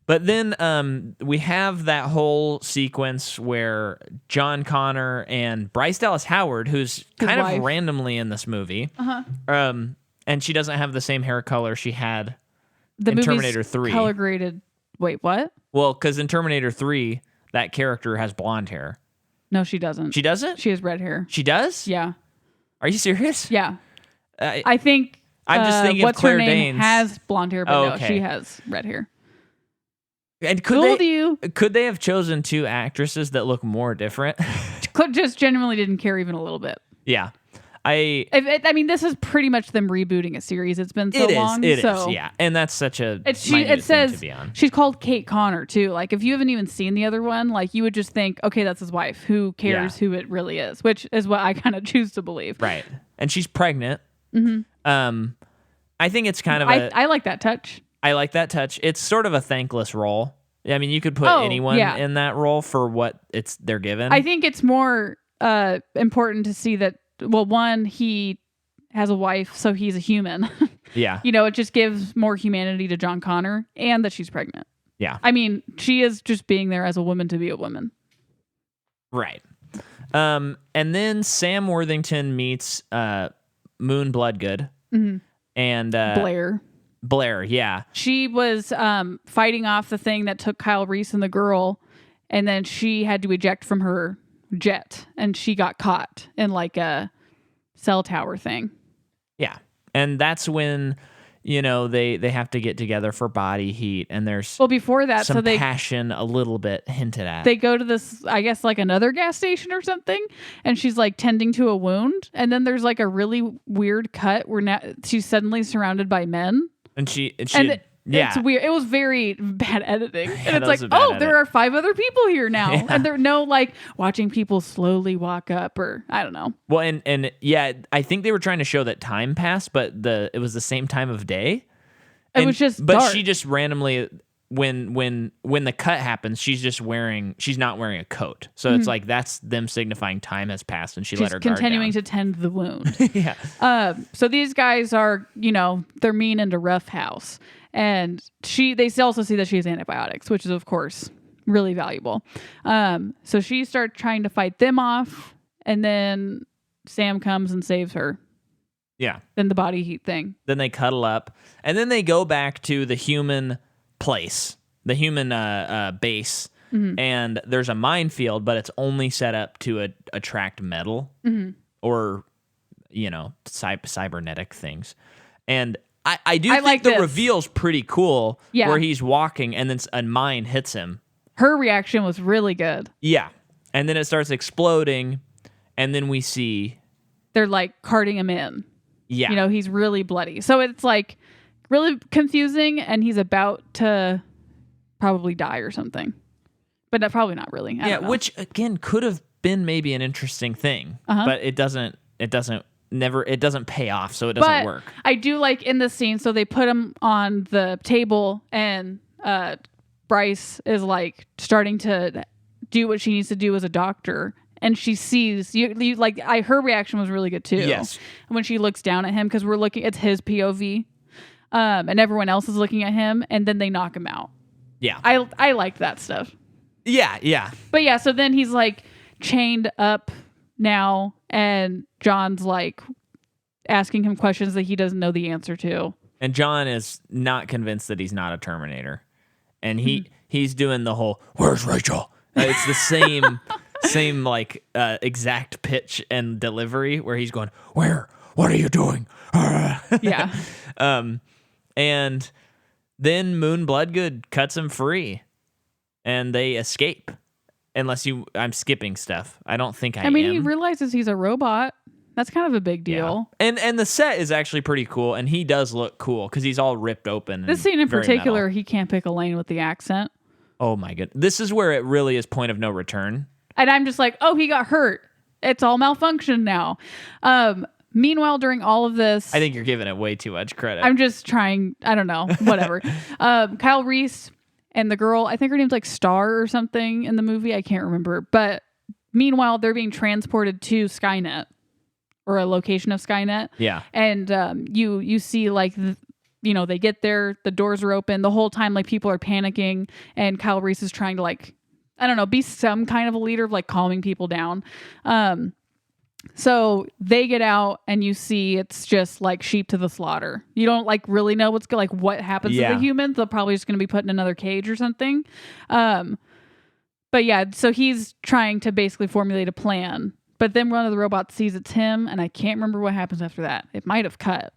But then we have that whole sequence where John Connor and Bryce Dallas Howard, who's kind of randomly in this movie, and she doesn't have the same hair color she had in Terminator 3. Color graded. Wait, what? Well, because in Terminator 3, that character has blonde hair. No, she doesn't. She doesn't? She has red hair. She does? Yeah. Are you serious? Yeah. I think. I'm just thinking of Claire Danes. Has blonde hair, but no, she has red hair. And could they have chosen two actresses that look more different? Just genuinely didn't care even a little bit. Yeah. This is pretty much them rebooting a series. It's been so long. It is, yeah. And that's such a it says to be on. She's called Kate Connor, too. Like, if you haven't even seen the other one, like, you would just think, okay, that's his wife. Who cares who it really is? Which is what I kind of choose to believe. Right. And she's pregnant. Mm-hmm. I think it's kind of I like that touch. I like that touch. It's sort of a thankless role. I mean, you could put anyone in that role for what they're given. I think it's more important to see that, well, one, he has a wife, so he's a human. Yeah. It just gives more humanity to John Connor, and that she's pregnant. Yeah. I mean, she is just being there as a woman to be a woman. Right. And then Sam Worthington meets Moon Bloodgood. Mm-hmm. And Blair, yeah. She was fighting off the thing that took Kyle Reese and the girl, and then she had to eject from her jet, and she got caught in like a cell tower thing. Yeah. And that's when they have to get together for body heat, and there's before that, some passion a little bit hinted at. They go to this, I guess, like another gas station or something, and she's like tending to a wound, and then there's like a really weird cut where now she's suddenly surrounded by men, it's weird. It was very bad editing, and it's like, there are 5 other people here now, and they're no like watching people slowly walk up, or I don't know. Well, and I think they were trying to show that time passed, but it was the same time of day. It was just dark. She just randomly, when the cut happens, she's not wearing a coat, so it's like that's them signifying time has passed, and she's let her guard down. Continuing to tend the wound. Yeah. So these guys are, they're mean into Rough House. And they also see that she has antibiotics, which is, of course, really valuable. So she starts trying to fight them off, and then Sam comes and saves her. Yeah. Then the body heat thing. Then they cuddle up, and then they go back to the human place, the human base, and there's a minefield, but it's only set up to attract metal or, cybernetic things. And I do think the reveal's pretty cool, where he's walking and then a mine hits him. Her reaction was really good. Yeah. And then it starts exploding, and then we see... They're like carting him in. Yeah. He's really bloody. So it's like really confusing, and he's about to probably die or something. But probably not really. I don't know. Which, again, could have been maybe an interesting thing. But it doesn't pay off, so it doesn't work. I do like in the scene, so they put him on the table, and Bryce is like starting to do what she needs to do as a doctor, and she sees you like her reaction was really good too. Yes. When she looks down at him, because it's his POV, and everyone else is looking at him, and then they knock him out. Yeah. I liked that stuff. Yeah. But yeah, so then he's like chained up now, and John's like asking him questions that he doesn't know the answer to. And John is not convinced that he's not a Terminator. And he's doing the whole, "Where's Rachel?" It's the same like exact pitch and delivery where he's going, "Where? What are you doing?" Yeah. And then Moon Bloodgood cuts him free, and they escape. I'm skipping stuff. I don't think I am. He realizes he's a robot. That's kind of a big deal. Yeah. And the set is actually pretty cool, and he does look cool because he's all ripped open. This scene in particular, he can't pick a lane with the accent. Oh my goodness. This is where it really is point of no return. And I'm just like, he got hurt. It's all malfunctioned now. Meanwhile, during all of this... I think you're giving it way too much credit. I'm just trying... I don't know. Whatever. Kyle Reese and the girl, I think her name's like Star or something in the movie. I can't remember. But meanwhile, they're being transported to Skynet, or a location of Skynet. Yeah. And you see like... they get there, the doors are open. The whole time, like, people are panicking, and Kyle Reese is trying to, like, I don't know, be some kind of a leader of, like, calming people down. So they get out, and you see it's just, like, sheep to the slaughter. You don't, like, really know what happens to the humans. They're probably just going to be put in another cage or something. But, yeah, so he's trying to basically formulate a plan. But then one of the robots sees it's him, and I can't remember what happens after that. It might have cut.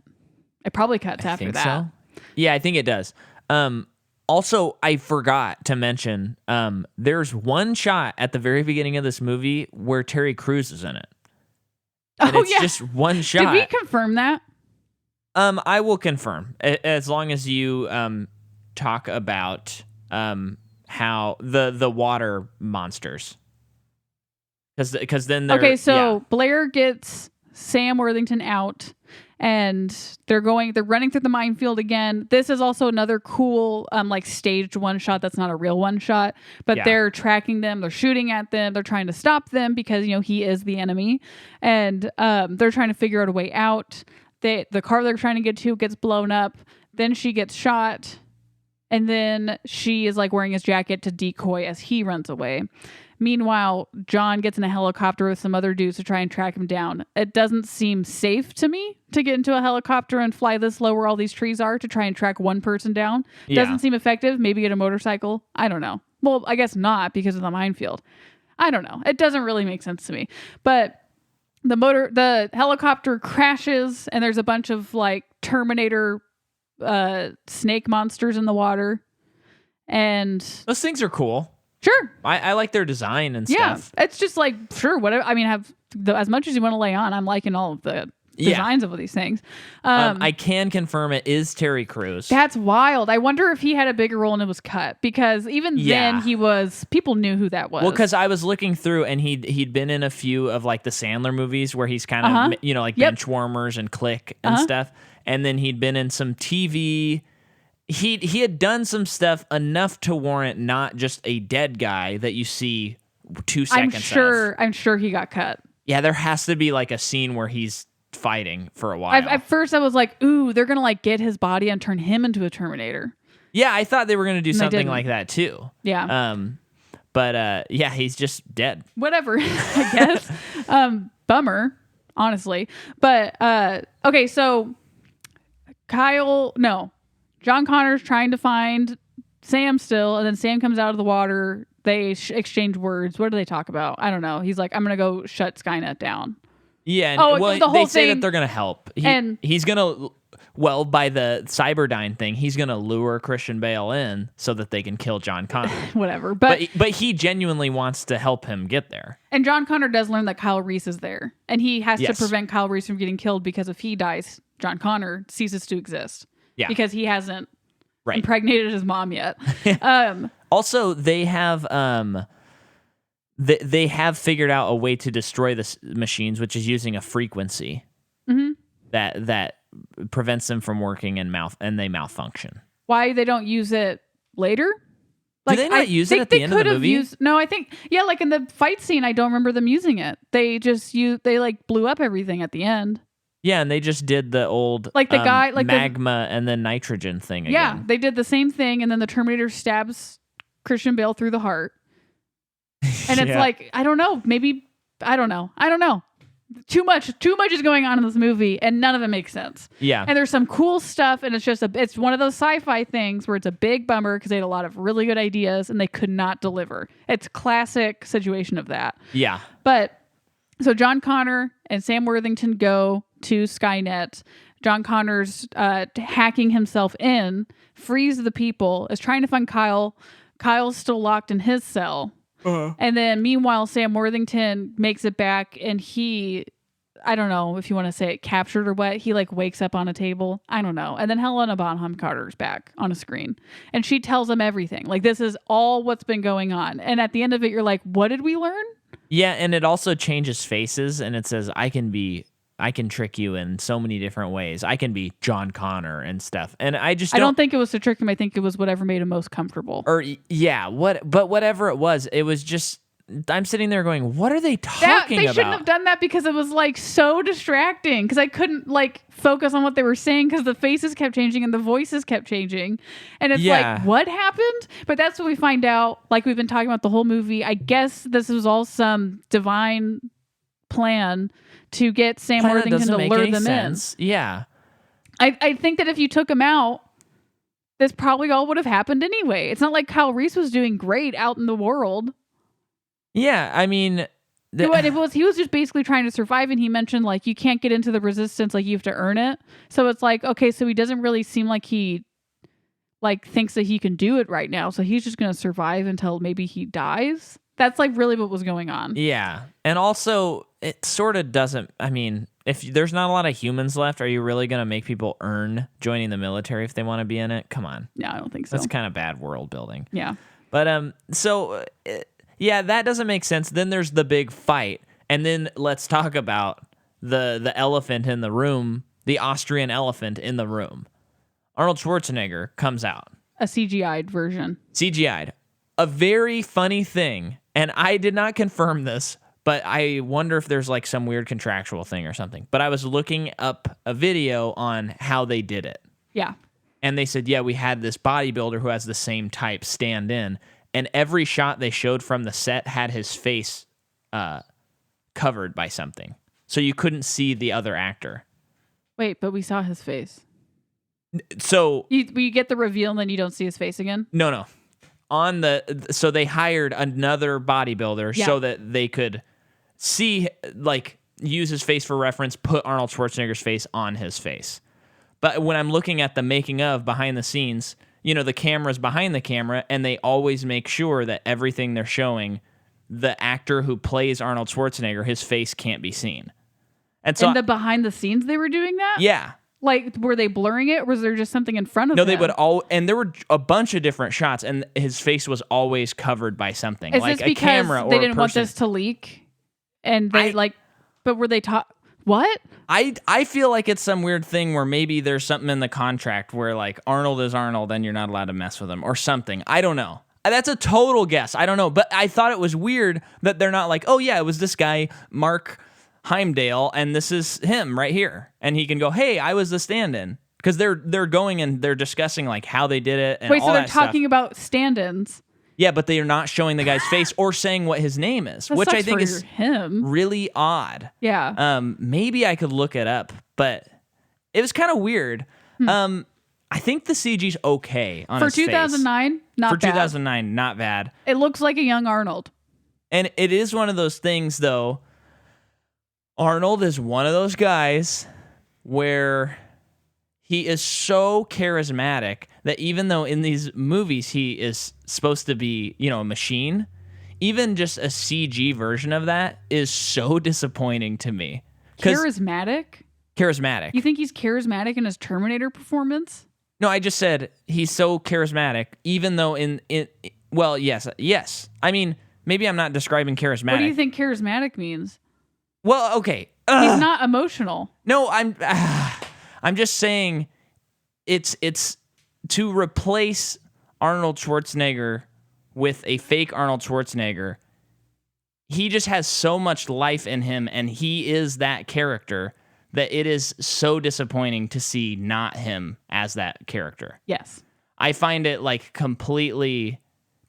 It probably cuts after that. So. Yeah, I think it does. Also, I forgot to mention, there's one shot at the very beginning of this movie where Terry Crews is in it. And it's just one shot. Did we confirm that? I will confirm, as long as you talk about how the water monsters. Because then they're... Okay, so Blair gets Sam Worthington out, and they're running through the minefield again. This is also another cool like staged one shot that's not a real one shot, but they're tracking them, they're shooting at them, they're trying to stop them because he is the enemy, and they're trying to figure out a way out. The car they're trying to get to gets blown up, then she gets shot, and then she is like wearing his jacket to decoy as he runs away. Meanwhile, John gets in a helicopter with some other dudes to try and track him down. It doesn't seem safe to me to get into a helicopter and fly this low where all these trees are to try and track one person down. Yeah. Doesn't seem effective. Maybe get a motorcycle. I don't know. Well, I guess not because of the minefield. I don't know. It doesn't really make sense to me. But the helicopter crashes, and there's a bunch of like Terminator snake monsters in the water. And those things are cool. Sure. I like their design and yeah, stuff. it's just like, sure, whatever. I mean, as much as you want to lay on, I'm liking all of the designs of all these things. I can confirm it is Terry Crews. That's wild. I wonder if he had a bigger role and it was cut, because even then people knew who that was. Well, because I was looking through and he'd been in a few of like the Sandler movies where he's kind of, like Benchwarmers and Click and stuff. And then he'd been in some TV. He had done some stuff enough to warrant not just a dead guy that you see 2 seconds of. I'm sure he got cut. Yeah, there has to be like a scene where he's fighting for a while. At first I was like, ooh, they're going to like get his body and turn him into a Terminator. Yeah, I thought they were going to do something like that too. Yeah. But he's just dead. Whatever, I guess. Bummer, honestly. But okay, so John Connor's trying to find Sam still, and then Sam comes out of the water. They exchange words. What do they talk about? I don't know. He's like, I'm going to go shut Skynet down. Yeah. They say that they're going to help. He's going to, by the Cyberdyne thing, he's going to lure Christian Bale in so that they can kill John Connor. Whatever. But he genuinely wants to help him get there. And John Connor does learn that Kyle Reese is there. And he has to prevent Kyle Reese from getting killed, because if he dies, John Connor ceases to exist. Yeah. Because he hasn't impregnated his mom yet. Also, they have they have figured out a way to destroy the machines, which is using a frequency that prevents them from working and they malfunction. Why they don't use it later? Do they not use it at the end of the movie? No, I think like in the fight scene, I don't remember them using it. They just like blew up everything at the end. Yeah, and they just did the old like the guy like magma and then nitrogen thing again. Yeah, they did the same thing, and then the Terminator stabs Christian Bale through the heart. And it's like, I don't know, maybe I don't know. Too much is going on in this movie, and none of it makes sense. Yeah. And there's some cool stuff, and it's one of those sci-fi things where it's a big bummer because they had a lot of really good ideas and they could not deliver. It's classic situation of that. Yeah. But so John Connor and Sam Worthington go to Skynet. John Connor's hacking himself in, frees the people, is trying to find Kyle. Kyle's still locked in his cell. And then meanwhile, Sam Worthington makes it back, and he, I don't know if you want to say it captured or what, he like wakes up on a table. I don't know. And then Helena Bonham Carter's back on a screen, and she tells him everything. Like, this is all what's been going on. And at the end of it, you're like, what did we learn? Yeah, and it also changes faces, and it says, I can trick you in so many different ways. I can be John Connor and stuff. And I don't think it was to trick him. I think it was whatever made him most comfortable. But whatever it was just, I'm sitting there going, what are they talking about? They shouldn't have done that, because it was like so distracting, because I couldn't like focus on what they were saying, because the faces kept changing and the voices kept changing. And it's like, what happened? But that's what we find out. Like, we've been talking about the whole movie. I guess this was all some divine plan to get Sam Worthington to lure them in. Yeah. I think that if you took him out, this probably all would have happened anyway. It's not like Kyle Reese was doing great out in the world. Yeah, I mean... he was just basically trying to survive, and he mentioned, like, you can't get into the resistance, like, you have to earn it. So it's like, okay, so he doesn't really seem like he, like, thinks that he can do it right now, so he's just going to survive until maybe he dies. That's, like, really what was going on. Yeah, and also... it sort of doesn't, I mean, if there's not a lot of humans left, are you really going to make people earn joining the military if they want to be in it? Come on. No, I don't think so. That's kind of bad world building. Yeah. But, that doesn't make sense. Then there's the big fight. And then let's talk about the elephant in the room, the Austrian elephant in the room. Arnold Schwarzenegger comes out. A CGI'd version. CGI'd. A very funny thing, and I did not confirm this, but I wonder if there's like some weird contractual thing or something. But I was looking up a video on how they did it. Yeah. And they said, we had this bodybuilder who has the same type stand in. And every shot they showed from the set had his face covered by something. So you couldn't see the other actor. Wait, but we saw his face. So... you get the reveal and then you don't see his face again? No. So they hired another bodybuilder so that they could... see, like, use his face for reference, put Arnold Schwarzenegger's face on his face. But when I'm looking at the making of behind the scenes, the camera's behind the camera, and they always make sure that everything they're showing, the actor who plays Arnold Schwarzenegger, his face can't be seen. And so in the behind the scenes they were doing that? Yeah. Like, were they blurring it, or was there just something in front of him? No, they would and there were a bunch of different shots, and his face was always covered by something. Is like this because a camera or they didn't a person. want this to leak? And they but were they taught what? I feel like it's some weird thing where maybe there's something in the contract where like Arnold is Arnold and you're not allowed to mess with him or something. I don't know. That's a total guess. I don't know. But I thought it was weird that they're not like, oh yeah, it was this guy, Mark Heimdall, and this is him right here. And he can go, hey, I was the stand-in. Because they're going and they're discussing like how they did it and Wait, all so they're that stuff. talking about stand-ins. Yeah, but they are not showing the guy's face or saying what his name is, That which I sucks think for is him. really odd. Yeah. Maybe I could look it up, but it was kind of weird. I think the CG's okay on for his face. 2009, not For bad. 2009, not bad. It looks like a young Arnold. And it is one of those things, though. Arnold is one of those guys where he is so charismatic that even though in these movies he is supposed to be, a machine, even just a CG version of that is so disappointing to me. Charismatic? Charismatic. You think he's charismatic in his Terminator performance? No, I just said he's so charismatic, even though well, yes. I mean, maybe I'm not describing charismatic. What do you think charismatic means? Well, okay. He's not emotional. No, I'm just saying it's to replace Arnold Schwarzenegger with a fake Arnold Schwarzenegger. He just has so much life in him, and he is that character that it is so disappointing to see not him as that character. Yes. I find it like completely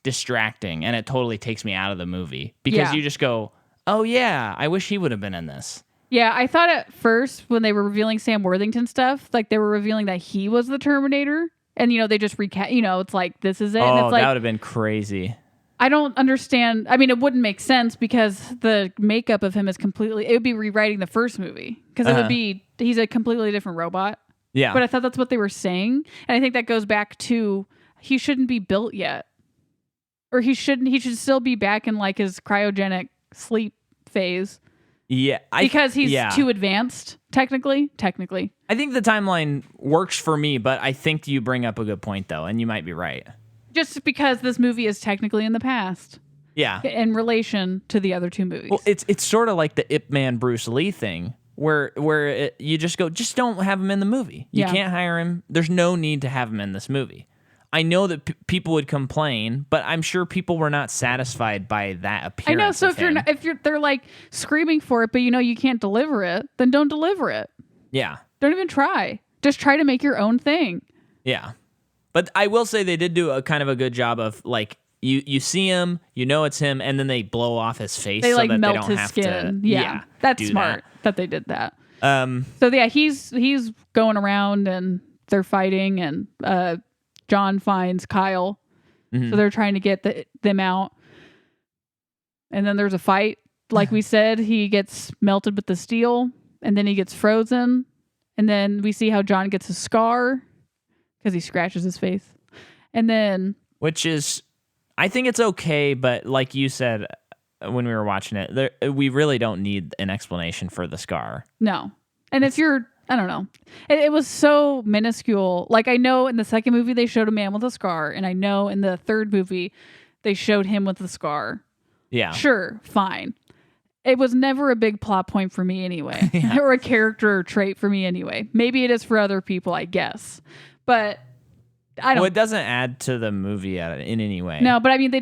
distracting, and it totally takes me out of the movie because you just go, oh yeah, I wish he would have been in this. Yeah, I thought at first when they were revealing Sam Worthington stuff, like they were revealing that he was the Terminator, and they just recast. It's like this is it. Oh, and it's like, that would have been crazy. I don't understand. I mean, it wouldn't make sense because the makeup of him is completely. It would be rewriting the first movie because it would be he's a completely different robot. Yeah, but I thought that's what they were saying, and I think that goes back to he shouldn't be built yet, or he shouldn't. He should still be back in like his cryogenic sleep phase. Yeah, because he's too advanced, technically. I think the timeline works for me, but I think you bring up a good point, though, and you might be right. Just because this movie is technically in the past. Yeah. In relation to the other two movies. Well, it's sort of like the Ip Man Bruce Lee thing, where you just go, just don't have him in the movie. You can't hire him. There's no need to have him in this movie. I know that people would complain, but I'm sure people were not satisfied by that appearance. I know. So if they're like screaming for it, but you can't deliver it, then don't deliver it. Yeah. Don't even try. Just try to make your own thing. Yeah. But I will say they did do a kind of a good job of like you see him, it's him, and then they blow off his face. They so like that melt they don't his have skin. To, yeah, that's smart that they did that. So yeah, he's going around and they're fighting, and John finds Kyle, so they're trying to get them out. And then there's a fight. Like we said, he gets melted with the steel, and then he gets frozen. And then we see how John gets a scar because he scratches his face. And then... Which is... I think it's okay, but like you said when we were watching it, we really don't need an explanation for the scar. No. And if you're... I don't know. It was so minuscule. Like, I know in the second movie they showed a man with a scar, and I know in the third movie they showed him with a scar. Yeah. Sure, fine. It was never a big plot point for me anyway, or a character trait for me anyway. Maybe it is for other people, I guess. But I don't... Well, it doesn't add to the movie in any way. No, but I mean, they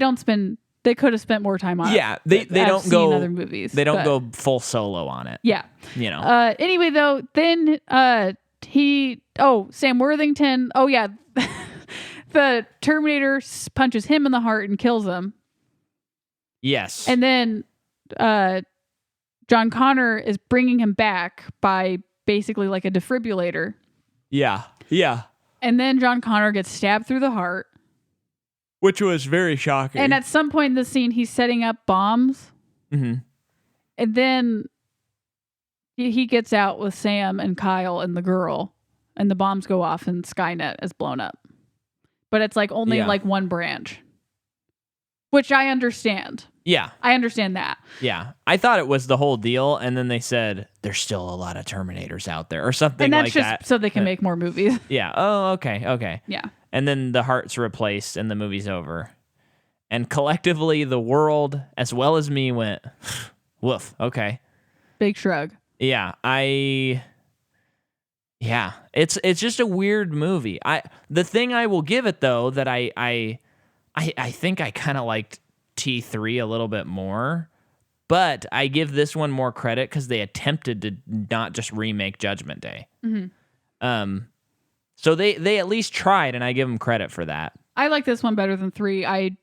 could have spent more time on it. Yeah, they don't go other movies. They don't go full solo on it. Yeah. Anyway, though, then Sam Worthington. Oh yeah, the Terminator punches him in the heart and kills him. Yes. And then John Connor is bringing him back by basically like a defibrillator. Yeah. Yeah. And then John Connor gets stabbed through the heart. Which was very shocking. And at some point in the scene, he's setting up bombs. Mm-hmm. And then he gets out with Sam and Kyle and the girl. and the bombs go off and Skynet is blown up. But it's like only like one branch, which I understand. Yeah. I understand that. Yeah. I thought it was the whole deal, and then they said there's still a lot of Terminators out there or something like that. And that's just so they can make more movies. Yeah. Oh, okay. Yeah. And then the heart's replaced and the movie's over. And collectively, the world, as well as me, went, woof, okay. Big shrug. Yeah. It's just a weird movie. The thing I will give it, though, that I think I kind of liked T3 a little bit more, but I give this one more credit because they attempted to not just remake Judgment Day. Mm-hmm. So they at least tried, and I give them credit for that. I like this one better than 3. I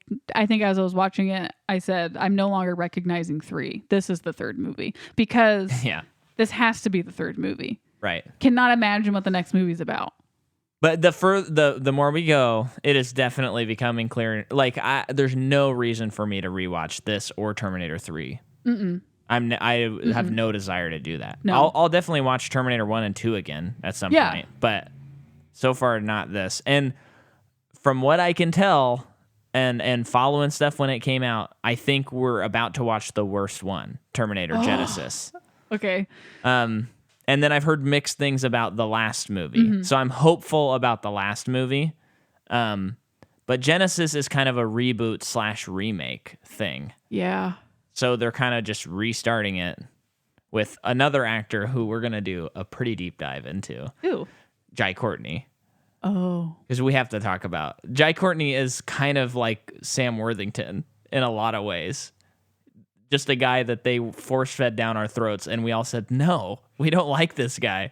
think as I was watching it, I said, I'm no longer recognizing 3. This is the third movie because this has to be the third movie. Right. Cannot imagine what the next movie's about. But the more we go, it is definitely becoming clear. Like, there's no reason for me to rewatch this or Terminator 3. Mm-mm. I have no desire to do that. No. I'll definitely watch Terminator 1 and 2 again at some point. But so far, not this. And from what I can tell and following stuff when it came out, I think we're about to watch the worst one, Terminator Genesis. Okay. And then I've heard mixed things about the last movie. Mm-hmm. So I'm hopeful about the last movie. But Genesis is kind of a reboot/remake thing. Yeah. So they're kind of just restarting it with another actor who we're going to do a pretty deep dive into. Who? Jai Courtney. Oh. Because we have to talk about. Jai Courtney is kind of like Sam Worthington in a lot of ways. Just a guy that they force-fed down our throats, and we all said, no, we don't like this guy.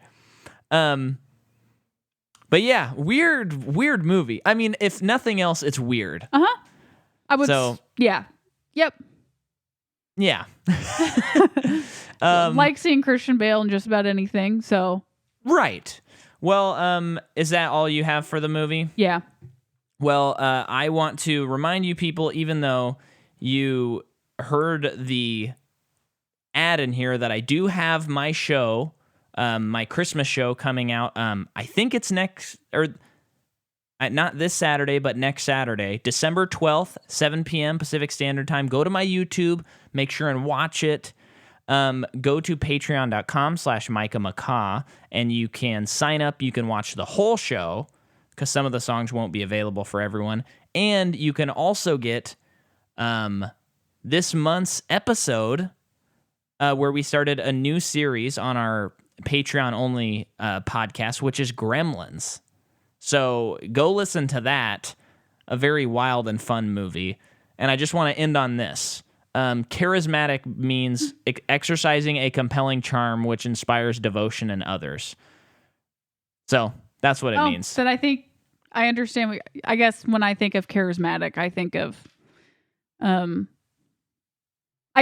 But yeah, weird movie. I mean, if nothing else, it's weird. Uh-huh. I would. So, yeah. Yep. Yeah. Like seeing Christian Bale in just about anything, so. Right. Well, is that all you have for the movie? Yeah. Well, I want to remind you people, even though you heard the ad in here, that I do have my show, my Christmas show coming out. I think it's not this Saturday, but next Saturday, December 12th, 7 p.m. Pacific Standard Time. Go to my YouTube, make sure and watch it. Go to patreon.com/MicahMcCaw, and you can sign up. You can watch the whole show because some of the songs won't be available for everyone. And you can also get this month's episode where we started a new series on our Patreon-only podcast, which is Gremlins. So go listen to that, a very wild and fun movie. And I just want to end on this. Charismatic means exercising a compelling charm which inspires devotion in others. So that's what it means. But I think I understand. I guess when I think of charismatic, I think of, I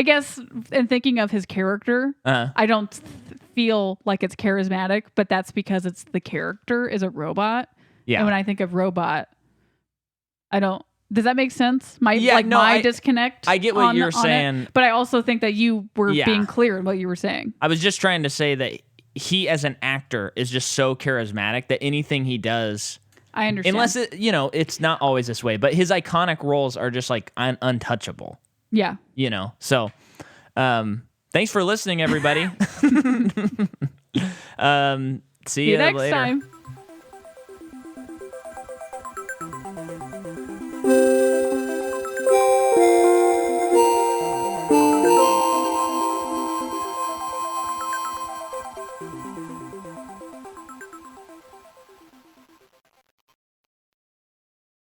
guess in thinking of his character, I don't feel like it's charismatic, but that's because it's the character is a robot. Yeah. And when I think of robot, I don't. Does that make sense? My disconnect. I get what you're saying, but I also think that you were being clear in what you were saying. I was just trying to say that he, as an actor, is just so charismatic that anything he does, I understand. Unless it's not always this way, but his iconic roles are just like untouchable. Yeah. So, thanks for listening, everybody. See you next later. time.